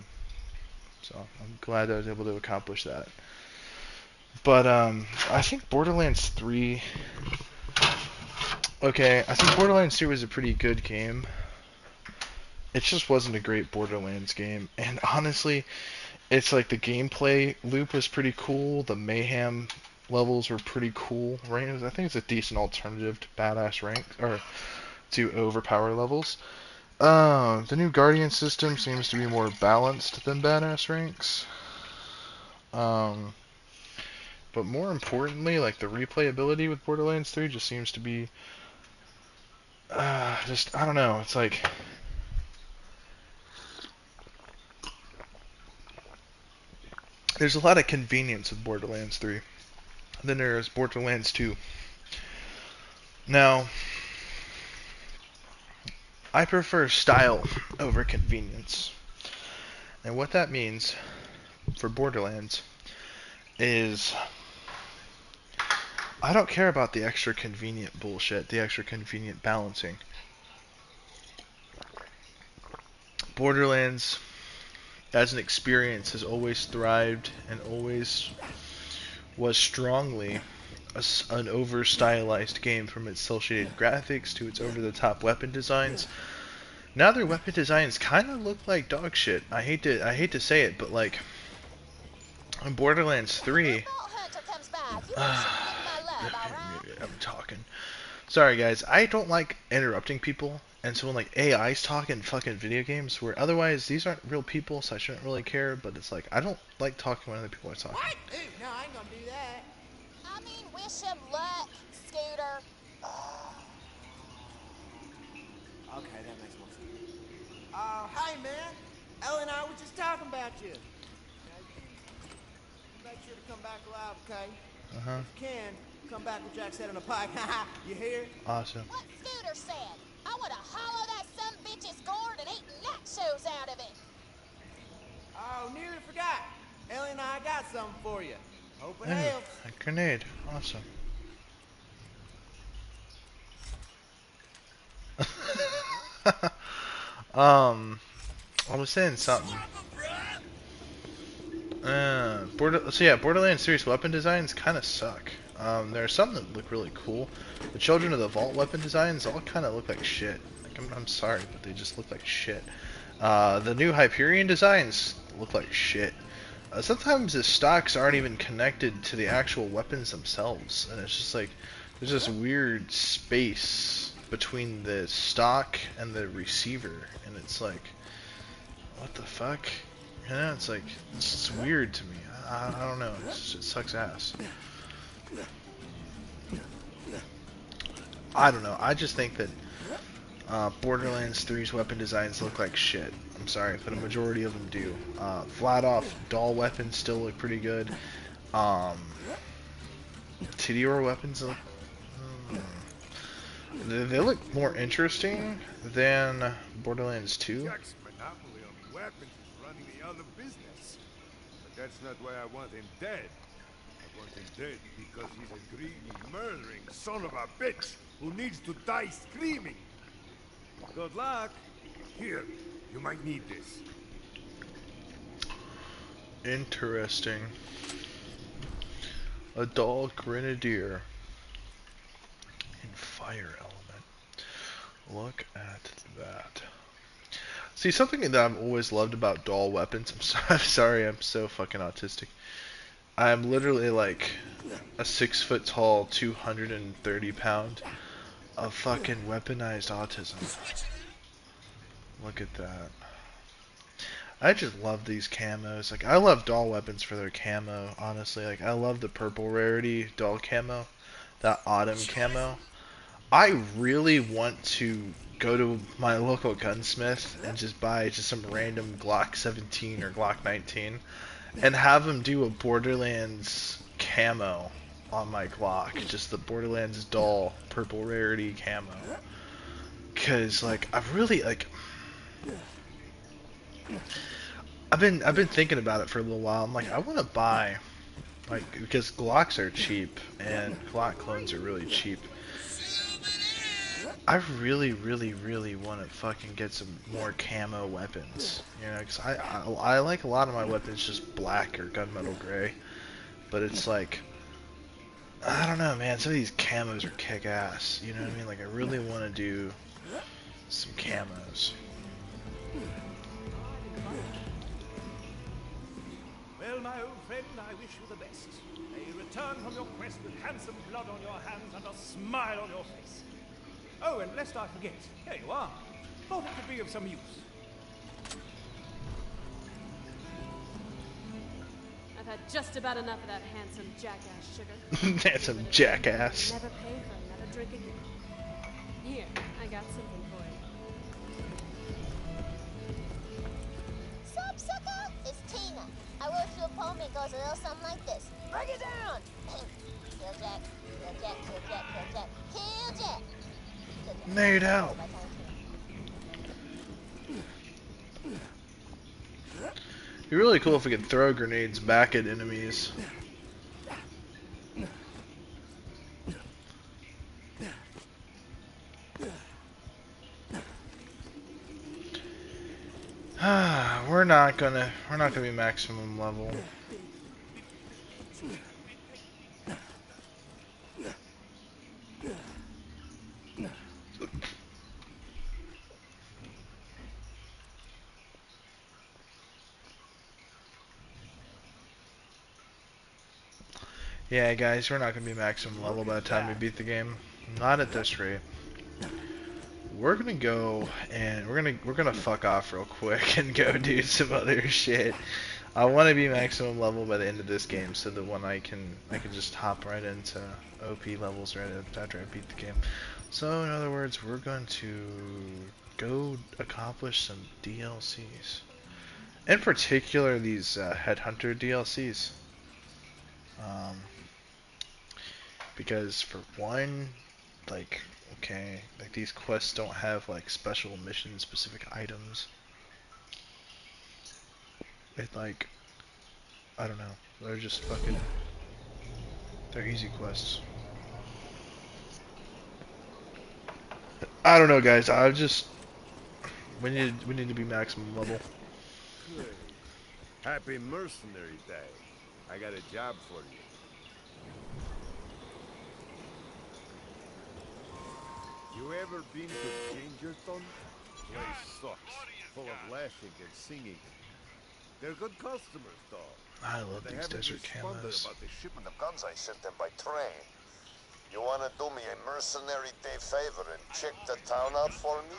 So I'm glad I was able to accomplish that. But I think Borderlands 3... Okay, I think Borderlands 3 was a pretty good game. It just wasn't a great Borderlands game. And honestly, it's like the gameplay loop was pretty cool. The mayhem levels were pretty cool. Right? I think it's a decent alternative to badass rank, or to overpower levels. The new Guardian system seems to be more balanced than badass ranks. But more importantly, like the replayability with Borderlands 3 just seems to be just, I don't know, it's like there's a lot of convenience with Borderlands 3 than there is Borderlands 2. Now, I prefer style over convenience. And what that means for Borderlands is I don't care about the extra convenient bullshit, the extra convenient balancing. Borderlands, as an experience, has always thrived and always was strongly an over-stylized game, from its cel-shaded graphics to its over-the-top weapon designs. Now their weapon designs kind of look like dog shit. I hate to say it, but like in Borderlands 3, I'm talking. Sorry guys, I don't like interrupting people, and so when like AI's talking fucking video games, where otherwise these aren't real people, so I shouldn't really care, but it's like I don't like talking when other people are talking. What? Ooh, no, I ain't gonna do that. I mean, wish him luck, Scooter. Okay, that makes more sense. Hey man, Ellie and I were just talking about you. Make sure to come back alive, okay? Uh-huh. If you can, come back with Jack's head on a pike. You hear? Awesome. What Scooter said. I would have hollowed that son bitch's gourd and eaten nachos out of it. Oh, nearly forgot. Ellie and I got something for you. Hope it Ooh, helps. a grenade. Awesome. I was saying something. Borderlands series weapon designs kind of suck. There are some that look really cool. The Children of the Vault weapon designs all kind of look like shit. Like, I'm sorry, but they just look like shit. The new Hyperion designs look like shit. Sometimes the stocks aren't even connected to the actual weapons themselves, and it's just like there's this weird space between the stock and the receiver, and it's like, what the fuck? You know, it's like, it's just weird to me. I don't know. It sucks ass. I don't know. I just think that Borderlands 3's weapon designs look like shit. I'm sorry, but a majority of them do. Flat off, doll weapons still look pretty good. TDR weapons look, they look more interesting than Borderlands 2. Jack's monopoly on weapons is running me out of business. But that's not why I want him dead. I want him dead because he's a greedy, murdering son of a bitch who needs to die screaming. Good luck. Here, you might need this. Interesting. A doll grenadier in fire element. Look at that. See, something that I've always loved about doll weapons. I'm sorry, I'm so fucking autistic. I'm literally like a 6 foot tall, 230 pound of fucking weaponized autism. Look at that. I just love these camos. Like, I love doll weapons for their camo, honestly. Like, I love the purple rarity doll camo. That autumn camo. I really want to go to my local gunsmith and just buy just some random Glock 17 or Glock 19 and have them do a Borderlands camo on my Glock. Just the Borderlands doll purple rarity camo. Cause like I really like I've been thinking about it for a little while. I'm like, I wanna buy, like, because Glocks are cheap and Glock clones are really cheap. I really want to fucking get some more camo weapons, you know, because I like a lot of my weapons just black or gunmetal gray, but it's like, I don't know, man, some of these camos are kick-ass, you know what I mean? Like, I really want to do some camos. Well, my old friend, I wish you the best. May you return from your quest with handsome blood on your hands and a smile on your face. Oh, and lest I forget, here you are. Thought it could be of some use. I've had just about enough of that handsome jackass sugar. Handsome jackass. Never pay for another drink again. Here, I got something for you. Sup, sucker? It's Tina. I wrote you a poem that goes a little something like this. Break it down! Kill Jack, kill Jack, kill Jack, kill Jack, kill Jack! Made out. It'd be really cool if we could throw grenades back at enemies. We're not gonna be maximum level. Yeah, guys, we're not gonna be maximum level by the time we beat the game. Not at this rate. We're gonna go and we're gonna fuck off real quick and go do some other shit. I want to be maximum level by the end of this game, so that when I can just hop right into OP levels right after I beat the game. So in other words, we're going to go accomplish some DLCs. In particular, these Headhunter DLCs. Because for one, like, okay, like these quests don't have like special mission specific items. It like, I don't know, they're just fucking, they're easy quests. I don't know, guys. I just we need to be maximum level. Great. Happy Mercenary Day. I got a job for you. You ever been to Gingerton? Place sucks. Full of lashing and singing. They're good customers, though. I love They these haven't desert responded camos. about the shipment The guns I sent them by train. You wanna do me a mercenary day favor and check the town out for me?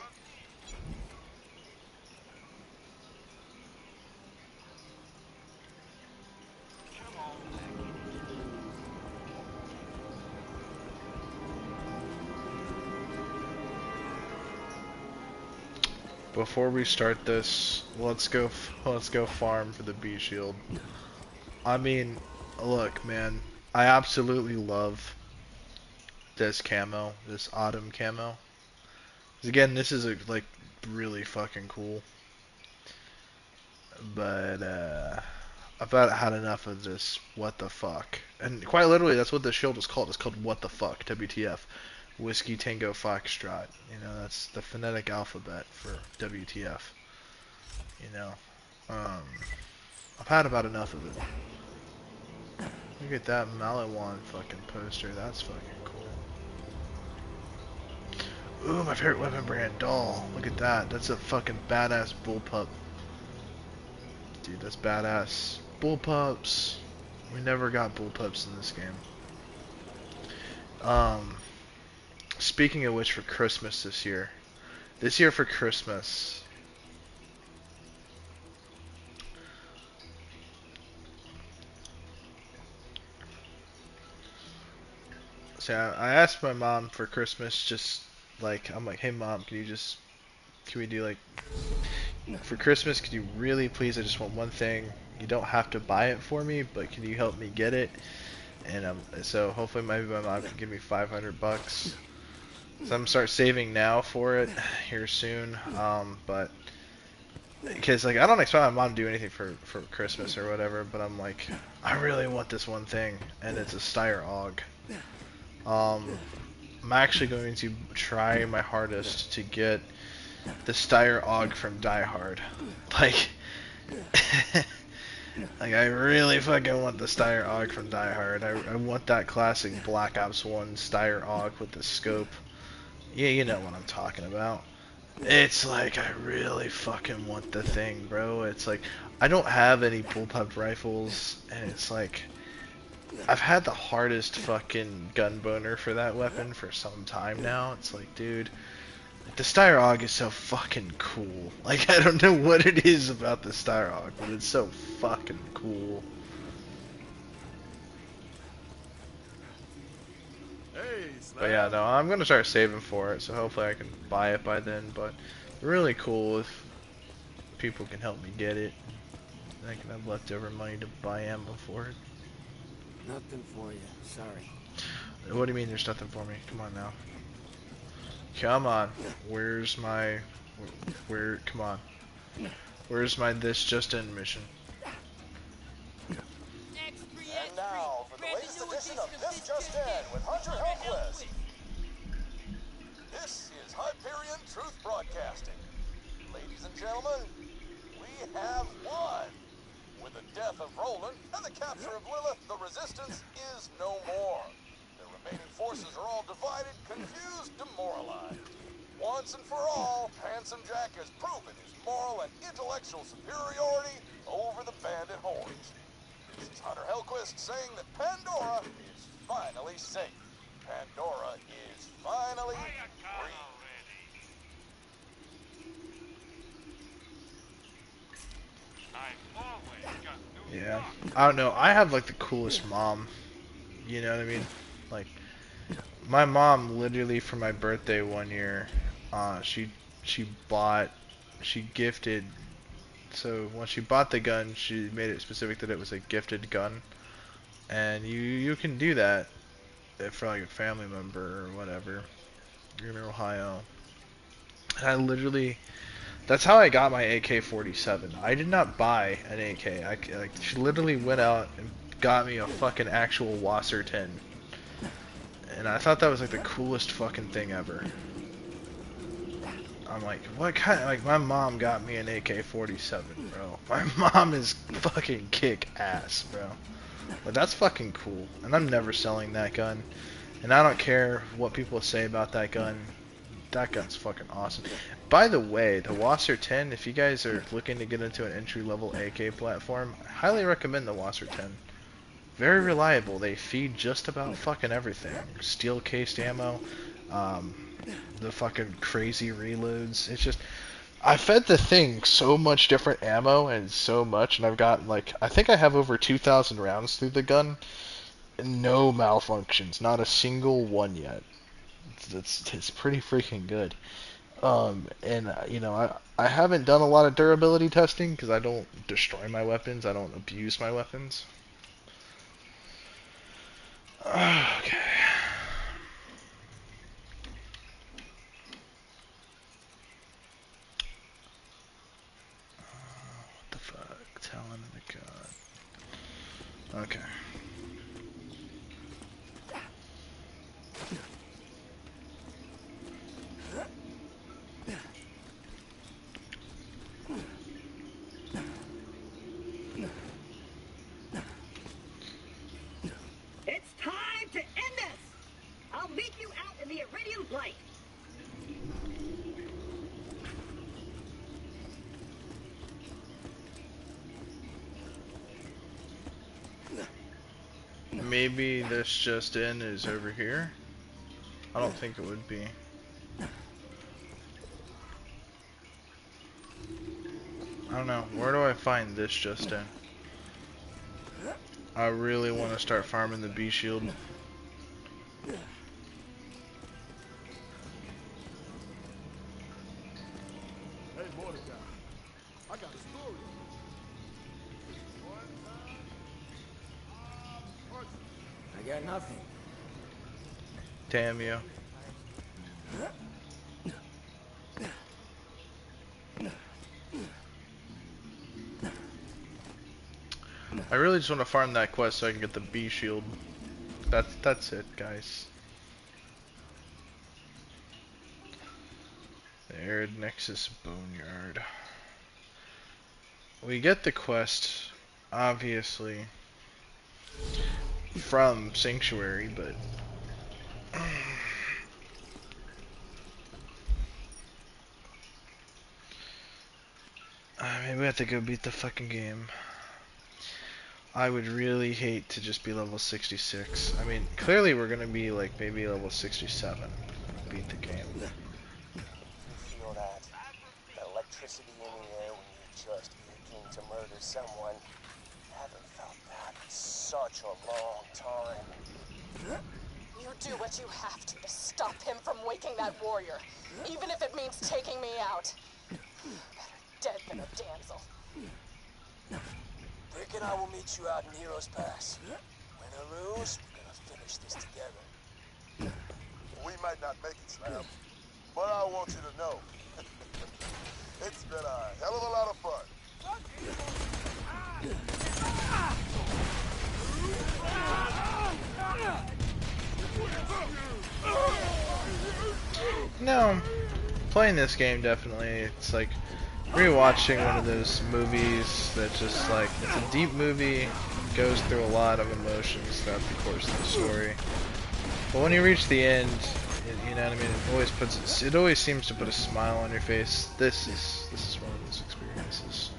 Before we start this, let's go farm for the B shield. I mean, look, man, I absolutely love this camo, this autumn camo. 'Cause again, this is like really fucking cool. But I've about had enough of this. What the fuck? And quite literally, that's what the shield is called. It's called What the Fuck, WTF. Whiskey Tango Foxtrot. You know, that's the phonetic alphabet for WTF. You know, I've had about enough of it. Look at that Malawan fucking poster. That's fucking cool. Ooh, my favorite weapon brand, doll. Look at that. That's a fucking badass bullpup. Dude, that's badass. Bullpups. We never got bullpups in this game. Speaking of which, for Christmas this year for Christmas, so I asked my mom for Christmas, just like, I'm like, hey mom, can we do like, for Christmas, could you really please, I just want one thing, you don't have to buy it for me, but can you help me get it? And so hopefully maybe my mom can give me 500 bucks. So I'm gonna start saving now for it here soon. But because like I don't expect my mom to do anything for Christmas or whatever, but I'm like, I really want this one thing, and it's a Steyr AUG. I'm actually going to try my hardest to get the Steyr AUG from Die Hard. Like, like I really fucking want the Steyr AUG from Die Hard. I want that classic Black Ops 1 Steyr AUG with the scope. Yeah, you know what I'm talking about. It's like, I really fucking want the thing, bro. It's like, I don't have any bullpup rifles, and it's like, I've had the hardest fucking gun boner for that weapon for some time now. It's like, dude, the Steyr AUG is so fucking cool. Like, I don't know what it is about the Steyr AUG, but it's so fucking cool. But yeah, no, I'm gonna start saving for it, so hopefully I can buy it by then. But really cool if people can help me get it. I can have leftover money to buy ammo for it. Nothing for you. Sorry. What do you mean there's nothing for me? Come on now. Come on. Where's my... Come on. Where's my this just in mission? And now, for the latest edition of This Just In with Hunter Hellquist. This is Hyperion Truth Broadcasting. Ladies and gentlemen, have won. With the death of Roland and the capture of Lilith, the Resistance is no more. The remaining forces are all divided, confused, demoralized. Once and for all, Handsome Jack has proven his moral and intellectual superiority over the bandit hordes. This is Hunter Hellquist saying that Pandora is finally safe. Pandora is finally free. Yeah. I don't know. I have like the coolest mom. You know what I mean? Like, my mom literally for my birthday one year, she bought, she gifted. So when she bought the gun, she made it specific that it was a gifted gun, and you can do that for like a family member or whatever. You're in Ohio. And I literally, that's how I got my AK-47. I did not buy an AK. Like, she literally went out and got me a fucking actual Wasser 10. And I thought that was like the coolest fucking thing ever. I'm like, what kind of, like, my mom got me an AK-47, bro. My mom is fucking kick ass, bro. But that's fucking cool. And I'm never selling that gun. And I don't care what people say about that gun. That gun's fucking awesome. By the way, the Wasser 10, if you guys are looking to get into an entry-level AK platform, I highly recommend the Wasser 10. Very reliable. They feed just about fucking everything. Steel-cased ammo, the fucking crazy reloads. It's just, I fed the thing so much different ammo and so much, and I've got like, I think I have over 2,000 rounds through the gun. No malfunctions, not a single one yet. It's pretty freaking good. And you know, I haven't done a lot of durability testing because I don't destroy my weapons. I don't abuse my weapons. Okay. What the fuck? Talon of the God. Okay. It's time to end this! I'll meet you out in the Iridium light. Maybe this just in is over here. I don't think it would be. I don't know. Where do I find this just in? I really want to start farming the B shield. Hey, Mordecai, I got a story. I got nothing. Damn you. I really just want to farm that quest so I can get the B shield. That's it, guys. The Arid Nexus Boneyard. We get the quest, obviously, from Sanctuary, but maybe we have to go beat the fucking game. I would really hate to just be level 66. I mean, clearly we're gonna be like maybe level 67. Beat the game. You feel that? That electricity in the air when you're just aching to murder someone. Haven't felt that in such a long time. You do what you have to stop him from waking that warrior, even if it means taking me out. Better dead than a damsel. Rick and I will meet you out in Heroes Pass. Win or lose, we're gonna finish this together. We might not make it, Slam, but I want you to know, it's been a hell of a lot of fun. No, playing this game definitely, it's like, rewatching one of those movies that just like, it's a deep movie, goes through a lot of emotions throughout the course of the story. But when you reach the end, you know what I mean, it always seems to put a smile on your face. This is one of those experiences.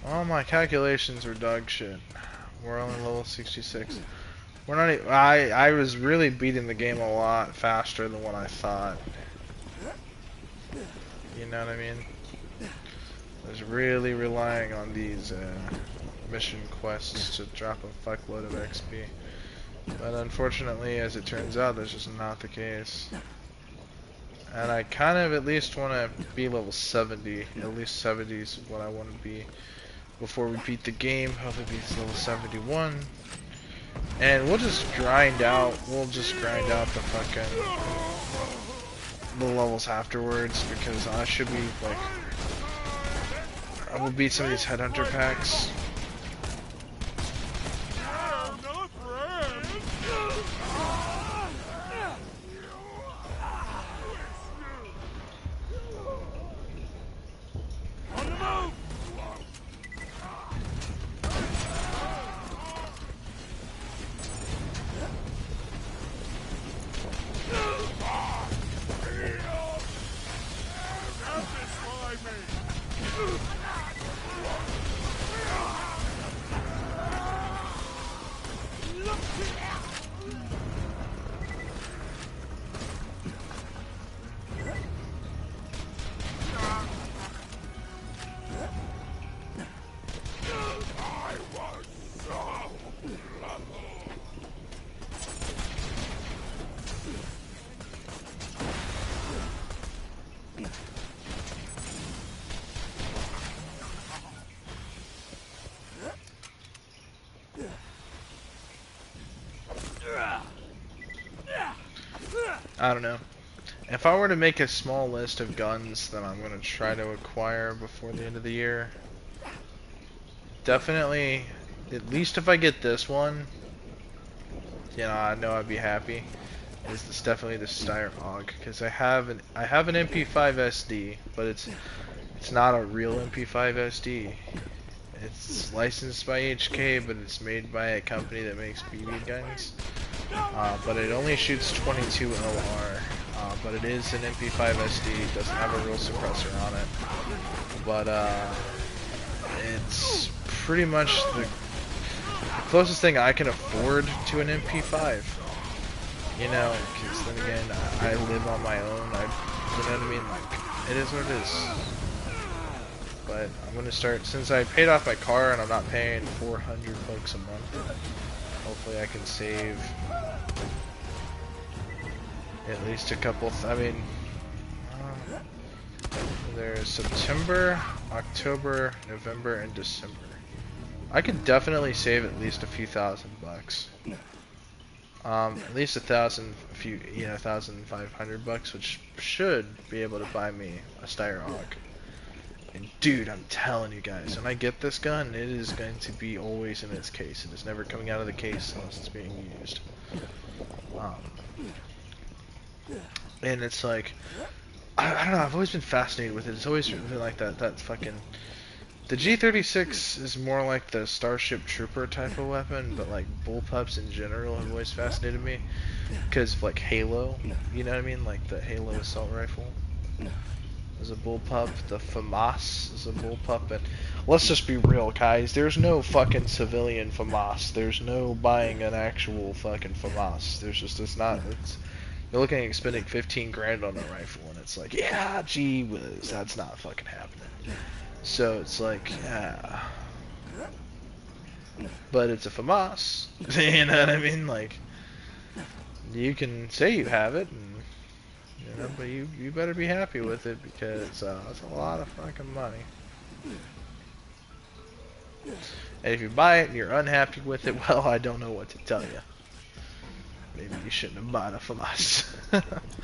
All my calculations were dog shit. We're only level 66. We're not even, I was really beating the game a lot faster than what I thought. You know what I mean? I was really relying on these mission quests to drop a fuckload of XP. But unfortunately, as it turns out, that's just not the case. And I kind of at least want to be level 70. At least 70 is what I want to be before we beat the game. Hopefully beat level 71. And we'll just grind out. We'll just grind out the fucking the levels afterwards, because I should be like, I will beat some of these headhunter packs. I don't know. If I were to make a small list of guns that I'm going to try to acquire before the end of the year, definitely, at least if I get this one, you know, I know I'd be happy. Is this definitely the Steyr AUG, because I have an MP5 SD, but it's not a real MP5 SD. It's licensed by HK, but it's made by a company that makes BB guns. But it only shoots 22 LR. But it is an MP5 SD. It doesn't have a real suppressor on it. But it's pretty much the closest thing I can afford to an MP5. You know, because then again, I live on my own. You know what I mean? Like, it is what it is. But I'm gonna start, since I paid off my car and I'm not paying $400 a month. Hopefully I can save at least a couple. There's September, October, November, and December. I could definitely save at least a few $1,000. At least $1,500, which should be able to buy me a Steyr AUG. And dude, I'm telling you guys, when I get this gun, it is going to be always in its case. It is never coming out of the case unless it's being used. And it's like, I don't know, I've always been fascinated with it. It's always been like that fucking... The G36 is more like the Starship Trooper type of weapon, but like bullpups in general have always fascinated me. Because of like Halo, you know what I mean? Like the Halo assault rifle is a bullpup, the FAMAS is a bullpup, and let's just be real, guys, there's no fucking civilian FAMAS. There's no buying an actual fucking FAMAS. There's just, you're looking at spending 15 grand on a rifle, and it's like, yeah, gee whiz, that's not fucking happening. So it's like, yeah. But it's a FAMAS. You know what I mean? Like, you can say you have it, and, you know, but you better be happy with it, because it's a lot of fucking money. And if you buy it and you're unhappy with it, well, I don't know what to tell you. Maybe you shouldn't have bought a FAMAS.